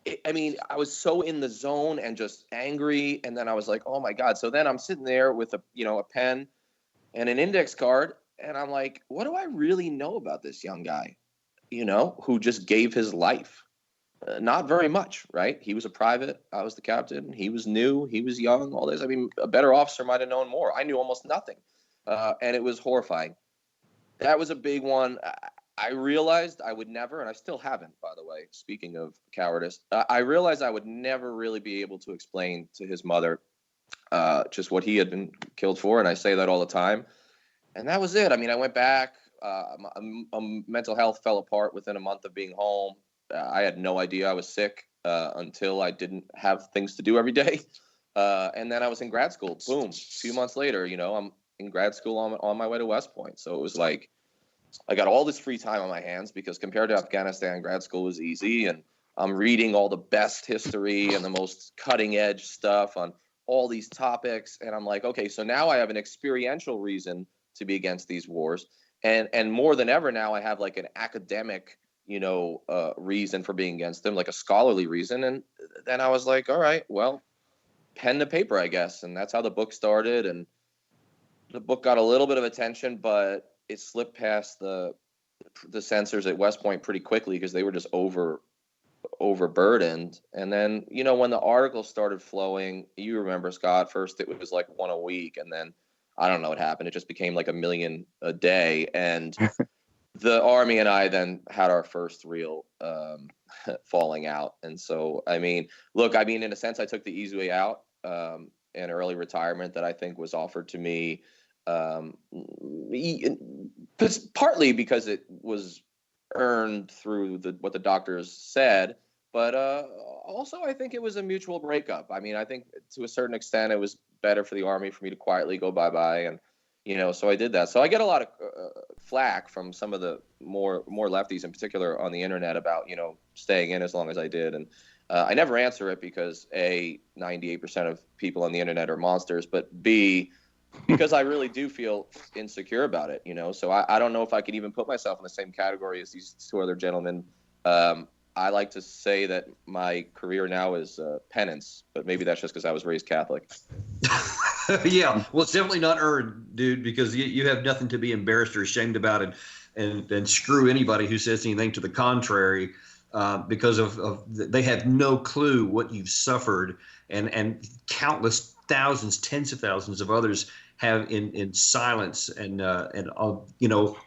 in the zone and just angry. And then I was like, "Oh my God." So then I'm sitting there with a pen and an index card. And I'm like, what do I really know about this young guy, who just gave his life? Not very much, right? He was a private. I was the captain. He was new. He was young, all this. I mean, a better officer might have known more. I knew almost nothing. And it was horrifying. That was a big one. I realized I would never, and I still haven't, by the way, speaking of cowardice, I realized I would never really be able to explain to his mother just what he had been killed for. And I say that all the time. And that was it. I mean, I went back. Mental health fell apart within a month of being home. I had no idea I was sick until I didn't have things to do every day. And then I was in grad school. Boom. 2 months later, I'm in grad school on my way to West Point. So it was like I got all this free time on my hands because compared to Afghanistan, grad school was easy. And I'm reading all the best history and the most cutting edge stuff on all these topics. And I'm like, okay, so now I have an experiential reason to be against these wars. And more than ever now I have like an academic reason for being against them, like a scholarly reason. And then I was like, all right, well, pen to paper, I guess. And that's how the book started. And the book got a little bit of attention, but it slipped past the censors at West Point pretty quickly because they were just overburdened. And then, when the articles started flowing, you remember, Scott, first it was like 1 a week. And then I don't know what happened. It just became like 1 million a day. And the Army and I then had our first real falling out. And so, in a sense, I took the easy way out, an early retirement that I think was offered to me, partly because it was earned through what the doctors said, But also, I think it was a mutual breakup. I mean, I think to a certain extent, it was better for the Army for me to quietly go bye-bye. And, so I did that. So I get a lot of flack from some of the more lefties in particular on the internet about, staying in as long as I did. And I never answer it because A, 98% of people on the internet are monsters, but B, because I really do feel insecure about it, So I don't know if I could even put myself in the same category as these two other gentlemen. I like to say that my career now is penance, but maybe that's just because I was raised Catholic. Yeah, well, it's definitely not earned, dude, because you have nothing to be embarrassed or ashamed about, and screw anybody who says anything to the contrary, because of they have no clue what you've suffered, and countless thousands, tens of thousands of others have in silence, and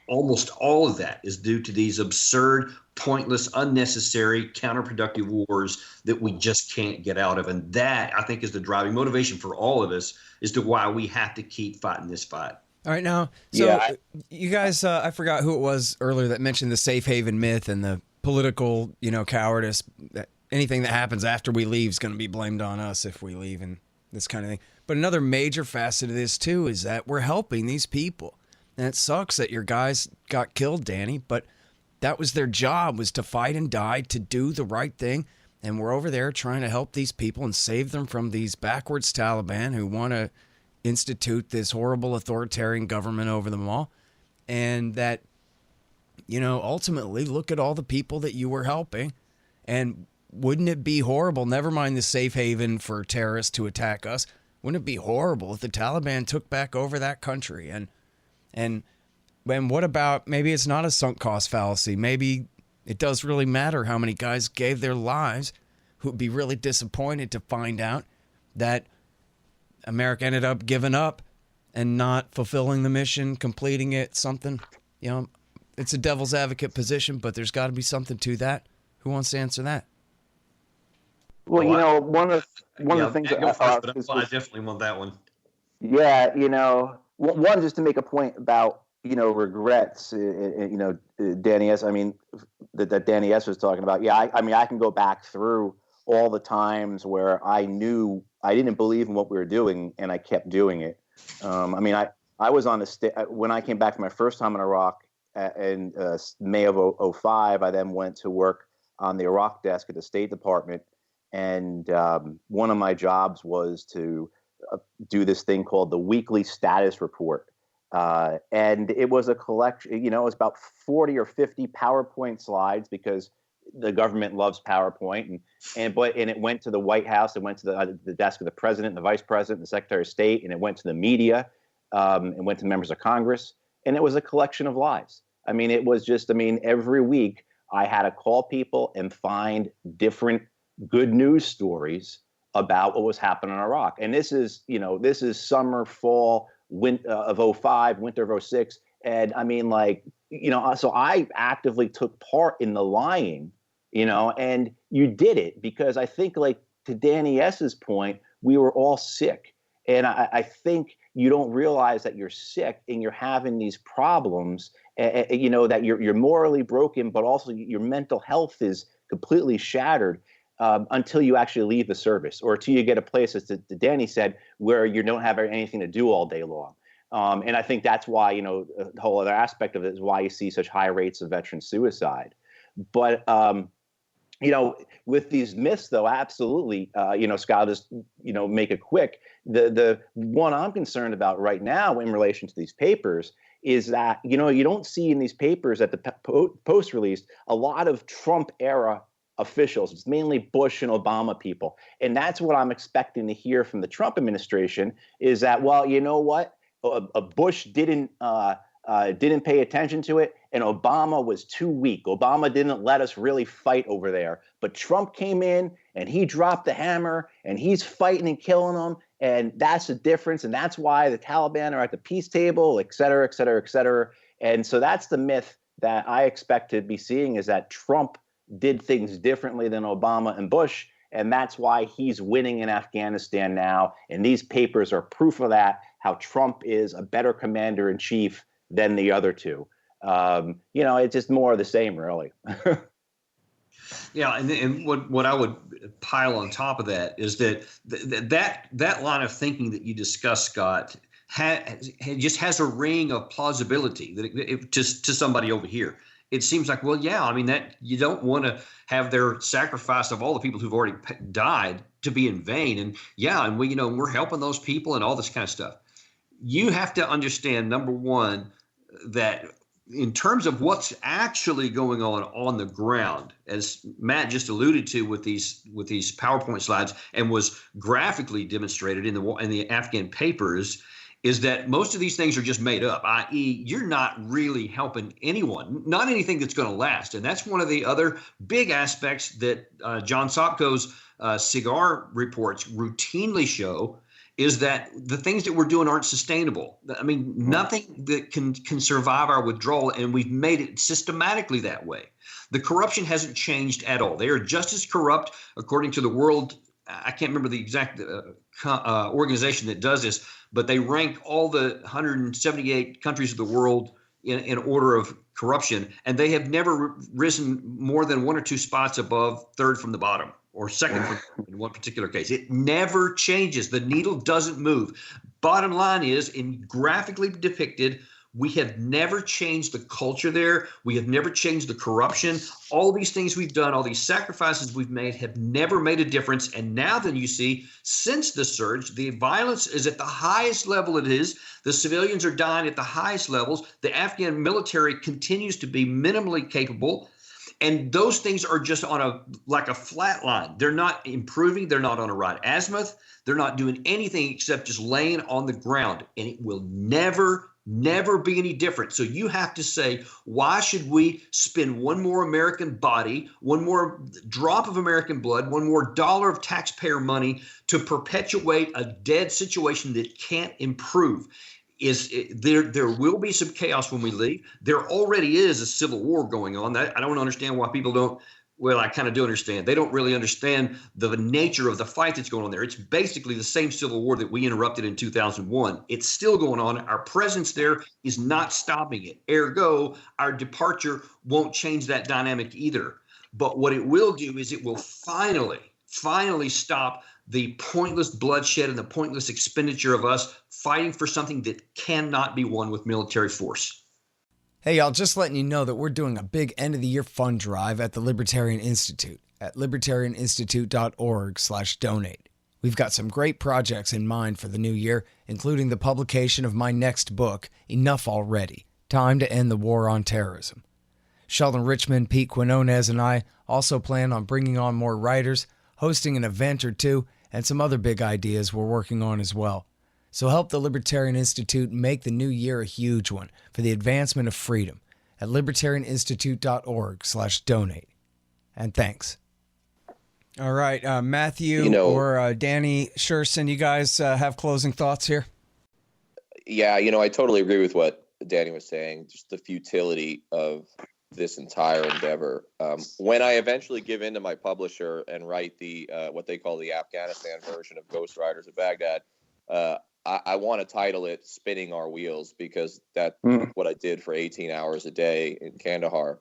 almost all of that is due to these absurd, pointless, unnecessary, counterproductive wars that we just can't get out of. And that, I think, is the driving motivation for all of us as to why we have to keep fighting this fight. All right, now, so you guys, I forgot who it was earlier that mentioned the safe haven myth and the political, cowardice. That anything that happens after we leave is going to be blamed on us if we leave and this kind of thing. But another major facet of this, too, is that we're helping these people. And it sucks that your guys got killed, Danny, but that was their job, was to fight and die, to do the right thing. And we're over there trying to help these people and save them from these backwards Taliban who want to institute this horrible authoritarian government over them all. And that, ultimately, look at all the people that you were helping. And wouldn't it be horrible, never mind the safe haven for terrorists to attack us, wouldn't it be horrible if the Taliban took back over that country? And what about, maybe it's not a sunk cost fallacy. Maybe it does really matter how many guys gave their lives who would be really disappointed to find out that America ended up giving up and not fulfilling the mission, completing it, something. It's a devil's advocate position, but there's got to be something to that. Who wants to answer that? Well, one of the things that I definitely want that one. Yeah, one, just to make a point about regrets. Danny S. I mean, that Danny S. was talking about. Yeah, I can go back through all the times where I knew I didn't believe in what we were doing, and I kept doing it. I was on when I came back for my first time in Iraq in May of 2005. I then went to work on the Iraq desk at the State Department. And one of my jobs was to do this thing called the weekly status report. And it was a collection, it was about 40 or 50 PowerPoint slides, because the government loves PowerPoint. And it went to the White House, it went to the desk of the president, the vice president, the secretary of state, and it went to the media, and went to members of Congress. And it was a collection of lies. It was just, every week I had to call people and find different good news stories about what was happening in Iraq. And this is summer, fall, winter of 2005, winter of 2006. And so I actively took part in the lying, and you did it because I think, like, to Danny S.'s point, we were all sick. And I think you don't realize that you're sick and you're having these problems, that you're morally broken, but also your mental health is completely shattered. Until you actually leave the service, or until you get a place, as Danny said, where you don't have anything to do all day long. And I think that's why, the whole other aspect of it is why you see such high rates of veteran suicide. But, with these myths, though, absolutely, Scott, I'll just, make it quick. The one I'm concerned about right now in relation to these papers is that, you don't see in these papers that the Post released a lot of Trump era officials. It's mainly Bush and Obama people. And that's what I'm expecting to hear from the Trump administration, is that, well, you know what? Bush didn't pay attention to it, and Obama was too weak. Obama didn't let us really fight over there. But Trump came in and he dropped the hammer and he's fighting and killing them. And that's the difference. And that's why the Taliban are at the peace table, et cetera, et cetera, et cetera. And so that's the myth that I expect to be seeing, is that Trump did things differently than Obama and Bush, and that's why he's winning in Afghanistan now. And these papers are proof of that, how Trump is a better commander-in-chief than the other two. It's just more of the same, really. Yeah, and what I would pile on top of that is that line of thinking that you discussed, Scott, just has a ring of plausibility that to somebody over here. It seems like, well, yeah, I mean, that you don't want to have their sacrifice of all the people who've already died to be in vain. And yeah, and we're helping those people and all this kind of stuff. You have to understand, number one, that in terms of what's actually going on the ground, as Matt just alluded to with these PowerPoint slides and was graphically demonstrated in the Afghan papers, is that most of these things are just made up, i.e., you're not really helping anyone, not anything that's going to last. And that's one of the other big aspects that John Sopko's cigar reports routinely show, is that the things that we're doing aren't sustainable. I mean, nothing that can survive our withdrawal, and we've made it systematically that way. The corruption hasn't changed at all. They are just as corrupt, according to the World, I can't remember the exact organization that does this, but they rank all the 178 countries of the world in order of corruption, and they have never risen more than one or two spots above third from the bottom, or second in one particular case. It never changes. The needle doesn't move. Bottom line is, in graphically depicted, we have never changed the culture there. We have never changed the corruption. All these things we've done, all these sacrifices we've made have never made a difference. And now then you see, since the surge, the violence is at the highest level it is. The civilians are dying at the highest levels. The Afghan military continues to be minimally capable. And those things are just on like a flat line. They're not improving. They're not on a right azimuth. They're not doing anything except just laying on the ground. And it will never be any different. So you have to say, why should we spend one more American body, one more drop of American blood, one more dollar of taxpayer money to perpetuate a dead situation that can't improve? There will be some chaos when we leave. There already is a civil war going on. I don't understand why people don't. Well, I kind of do understand. They don't really understand the nature of the fight that's going on there. It's basically the same civil war that we interrupted in 2001. It's still going on. Our presence there is not stopping it. Ergo, our departure won't change that dynamic either. But what it will do is it will finally stop the pointless bloodshed and the pointless expenditure of us fighting for something that cannot be won with military force. Hey, y'all, just letting you know that we're doing a big end-of-the-year fund drive at the Libertarian Institute at libertarianinstitute.org/donate. We've got some great projects in mind for the new year, including the publication of my next book, Enough Already, Time to End the War on Terrorism. Sheldon Richmond, Pete Quinones, and I also plan on bringing on more writers, hosting an event or two, and some other big ideas we're working on as well. So help the Libertarian Institute make the new year a huge one for the advancement of freedom at libertarianinstitute.org/donate. And thanks. All right, Matthew or Danny Sjursen, you guys have closing thoughts here? Yeah, I totally agree with what Danny was saying, just the futility of this entire endeavor. When I eventually give in to my publisher and write the what they call the Afghanistan version of Ghost Riders of Baghdad, I want to title it Spinning Our Wheels, because that's what I did for 18 hours a day in Kandahar.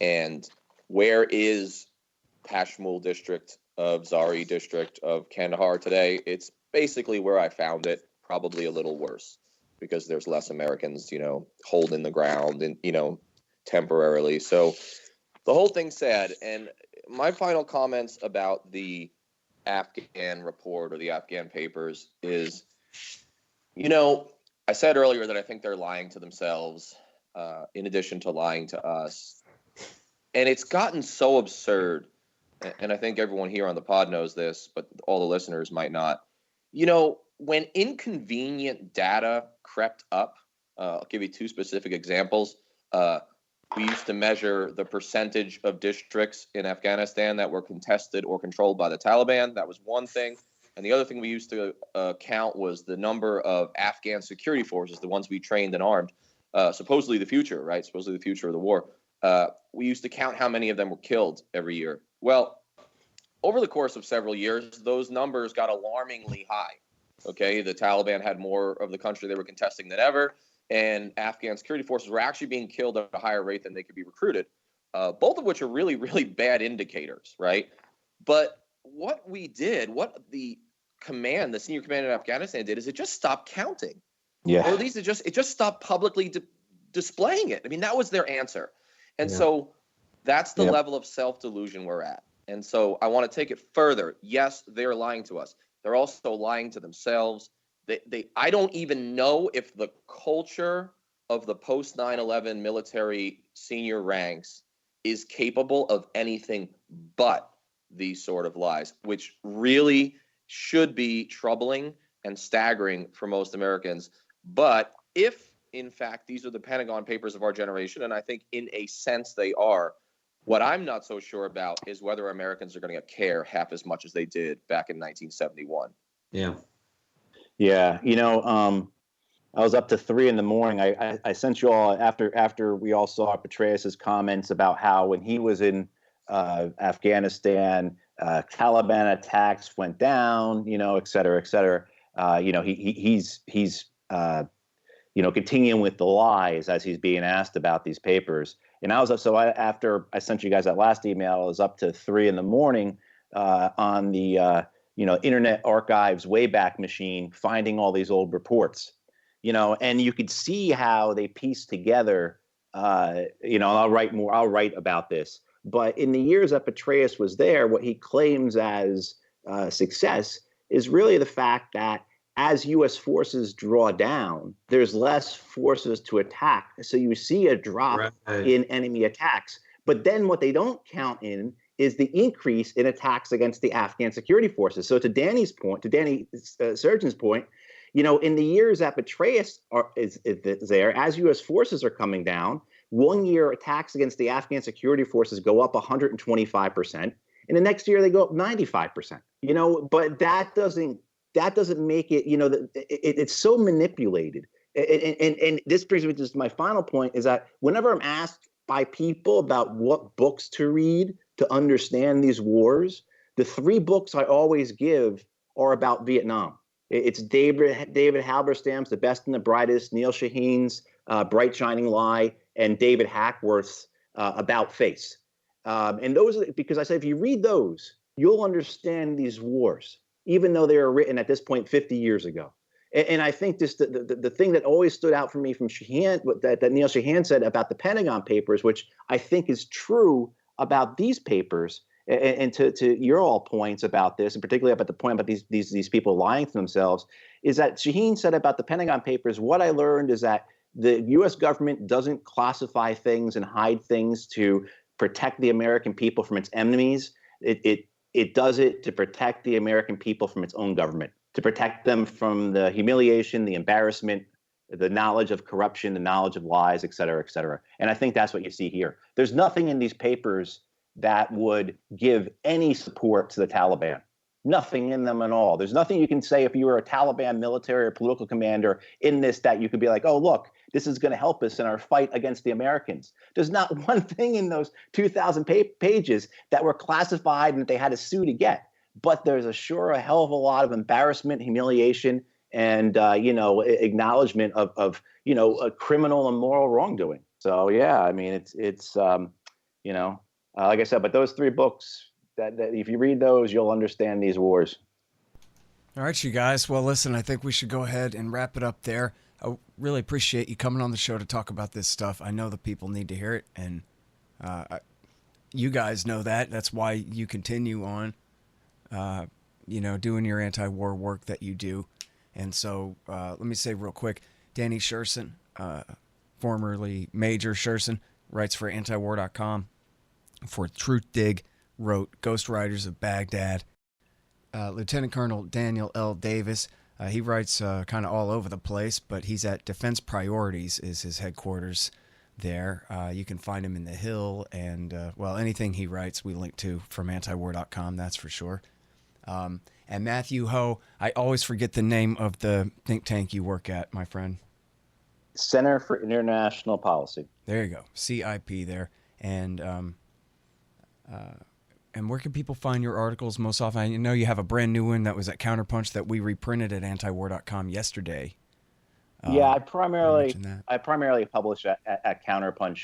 And where is Pashmul district of Zari district of Kandahar today? It's basically where I found it, probably a little worse, because there's less Americans, holding the ground and, temporarily. So the whole thing's sad. And my final comments about the Afghan report or the Afghan papers is, I said earlier that I think they're lying to themselves, in addition to lying to us. And it's gotten so absurd. And I think everyone here on the pod knows this, but all the listeners might not. When inconvenient data crept up, I'll give you two specific examples. We used to measure the percentage of districts in Afghanistan that were contested or controlled by the Taliban. That was one thing. And the other thing we used to count was the number of Afghan security forces, the ones we trained and armed, supposedly the future, right? Supposedly the future of the war. We used to count how many of them were killed every year. Well, over the course of several years, those numbers got alarmingly high. Okay, the Taliban had more of the country they were contesting than ever, and Afghan security forces were actually being killed at a higher rate than they could be recruited. both of which are really, really bad indicators, right? But what we did, what the senior command in Afghanistan did, is it just stopped counting. Yeah. Or at least it just stopped publicly displaying it. I mean, that was their answer. And so that's the level of self-delusion we're at. And so I want to take it further. Yes, they're lying to us. They're also lying to themselves. I don't even know if the culture of the post 9/11 military senior ranks is capable of anything but these sort of lies, which really should be troubling and staggering for most Americans. But if, in fact, these are the Pentagon Papers of our generation, and I think in a sense they are, what I'm not so sure about is whether Americans are going to care half as much as they did back in 1971. Yeah. Yeah. I was up to 3 a.m. I sent you all after we all saw Petraeus's comments about how when he was in Afghanistan, Taliban attacks went down, et cetera, et cetera. He's continuing with the lies as he's being asked about these papers. And after I sent you guys that last email, I was up to 3 a.m. On the Internet Archive's Wayback Machine, finding all these old reports. And you could see how they pieced together. I'll write about this. But in the years that Petraeus was there, what he claims as success is really the fact that as U.S. forces draw down, there's less forces to attack. So you see a drop in enemy attacks. But then what they don't count in is the increase in attacks against the Afghan security forces. So to Danny Sjursen's point, in the years that Petraeus is there, as U.S. forces are coming down, 1 year attacks against the Afghan security forces go up 125%, and the next year they go up 95%. But that doesn't make it. It's so manipulated. And this brings me to my final point: is that whenever I'm asked by people about what books to read to understand these wars, the 3 books I always give are about Vietnam. It's David Halberstam's The Best and the Brightest, Neil Shaheen's Bright Shining Lie, and David Hackworth's About Face. And those are because I said if you read those, you'll understand these wars, even though they were written at this point 50 years ago. And I think the thing that always stood out for me from Shaheen, that Neil Shaheen said about the Pentagon Papers, which I think is true about these papers, and to your all points about this, and particularly about the point about these people lying to themselves, is that Shaheen said about the Pentagon Papers, what I learned is that the U.S. government doesn't classify things and hide things to protect the American people from its enemies. It does it to protect the American people from its own government, to protect them from the humiliation, the embarrassment, the knowledge of corruption, the knowledge of lies, et cetera, et cetera. And I think that's what you see here. There's nothing in these papers that would give any support to the Taliban. Nothing in them at all. There's nothing you can say if you were a Taliban military or political commander in this that you could be like, oh, look, this is going to help us in our fight against the Americans. There's not one thing in those 2,000 pages that were classified and that they had to sue to get. But there's a hell of a lot of embarrassment, humiliation, and acknowledgement of a criminal and moral wrongdoing. So yeah, I mean it's like I said, but those 3 books that if you read those, you'll understand these wars. All right, you guys. Well, listen, I think we should go ahead and wrap it up there. I really appreciate you coming on the show to talk about this stuff. I know the people need to hear it, and you guys know that. That's why you continue on, doing your anti-war work that you do. And so let me say real quick, Danny Sjursen, formerly Major Sjursen, writes for antiwar.com. For Truth Dig, wrote Ghost Riders of Baghdad. Lieutenant Colonel Daniel L. Davis, he writes kind of all over the place, but he's at Defense Priorities is his headquarters there. You can find him in the Hill, and anything he writes we link to from antiwar.com, that's for sure. And Matthew Hoh, I always forget the name of the think tank you work at, my friend. Center for International Policy. There you go, CIP there. And where can people find your articles most often? I know you have a brand new one that was at Counterpunch that we reprinted at antiwar.com yesterday. I primarily publish at Counterpunch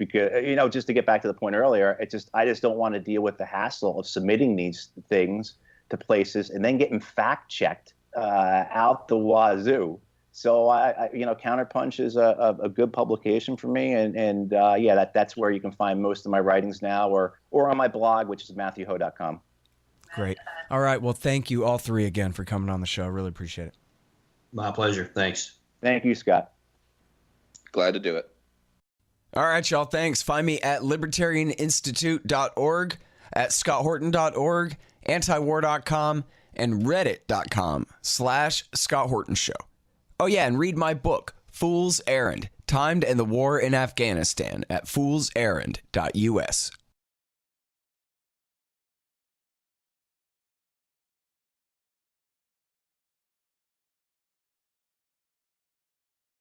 because, just to get back to the point earlier, I just don't want to deal with the hassle of submitting these things to places and then getting fact checked out the wazoo. So Counterpunch is a good publication for me, and that's where you can find most of my writings now, or on my blog, which is MatthewHoh.com. Great. All right. Well, thank you all three again for coming on the show. I really appreciate it. My pleasure. Thanks. Thank you, Scott. Glad to do it. All right, y'all. Thanks. Find me at libertarianinstitute.org, at scotthorton.org, antiwar.com, and reddit.com/Scott Horton Show. Oh, yeah, and read my book, Fool's Errand, Timed and the War in Afghanistan, at foolserrand.us.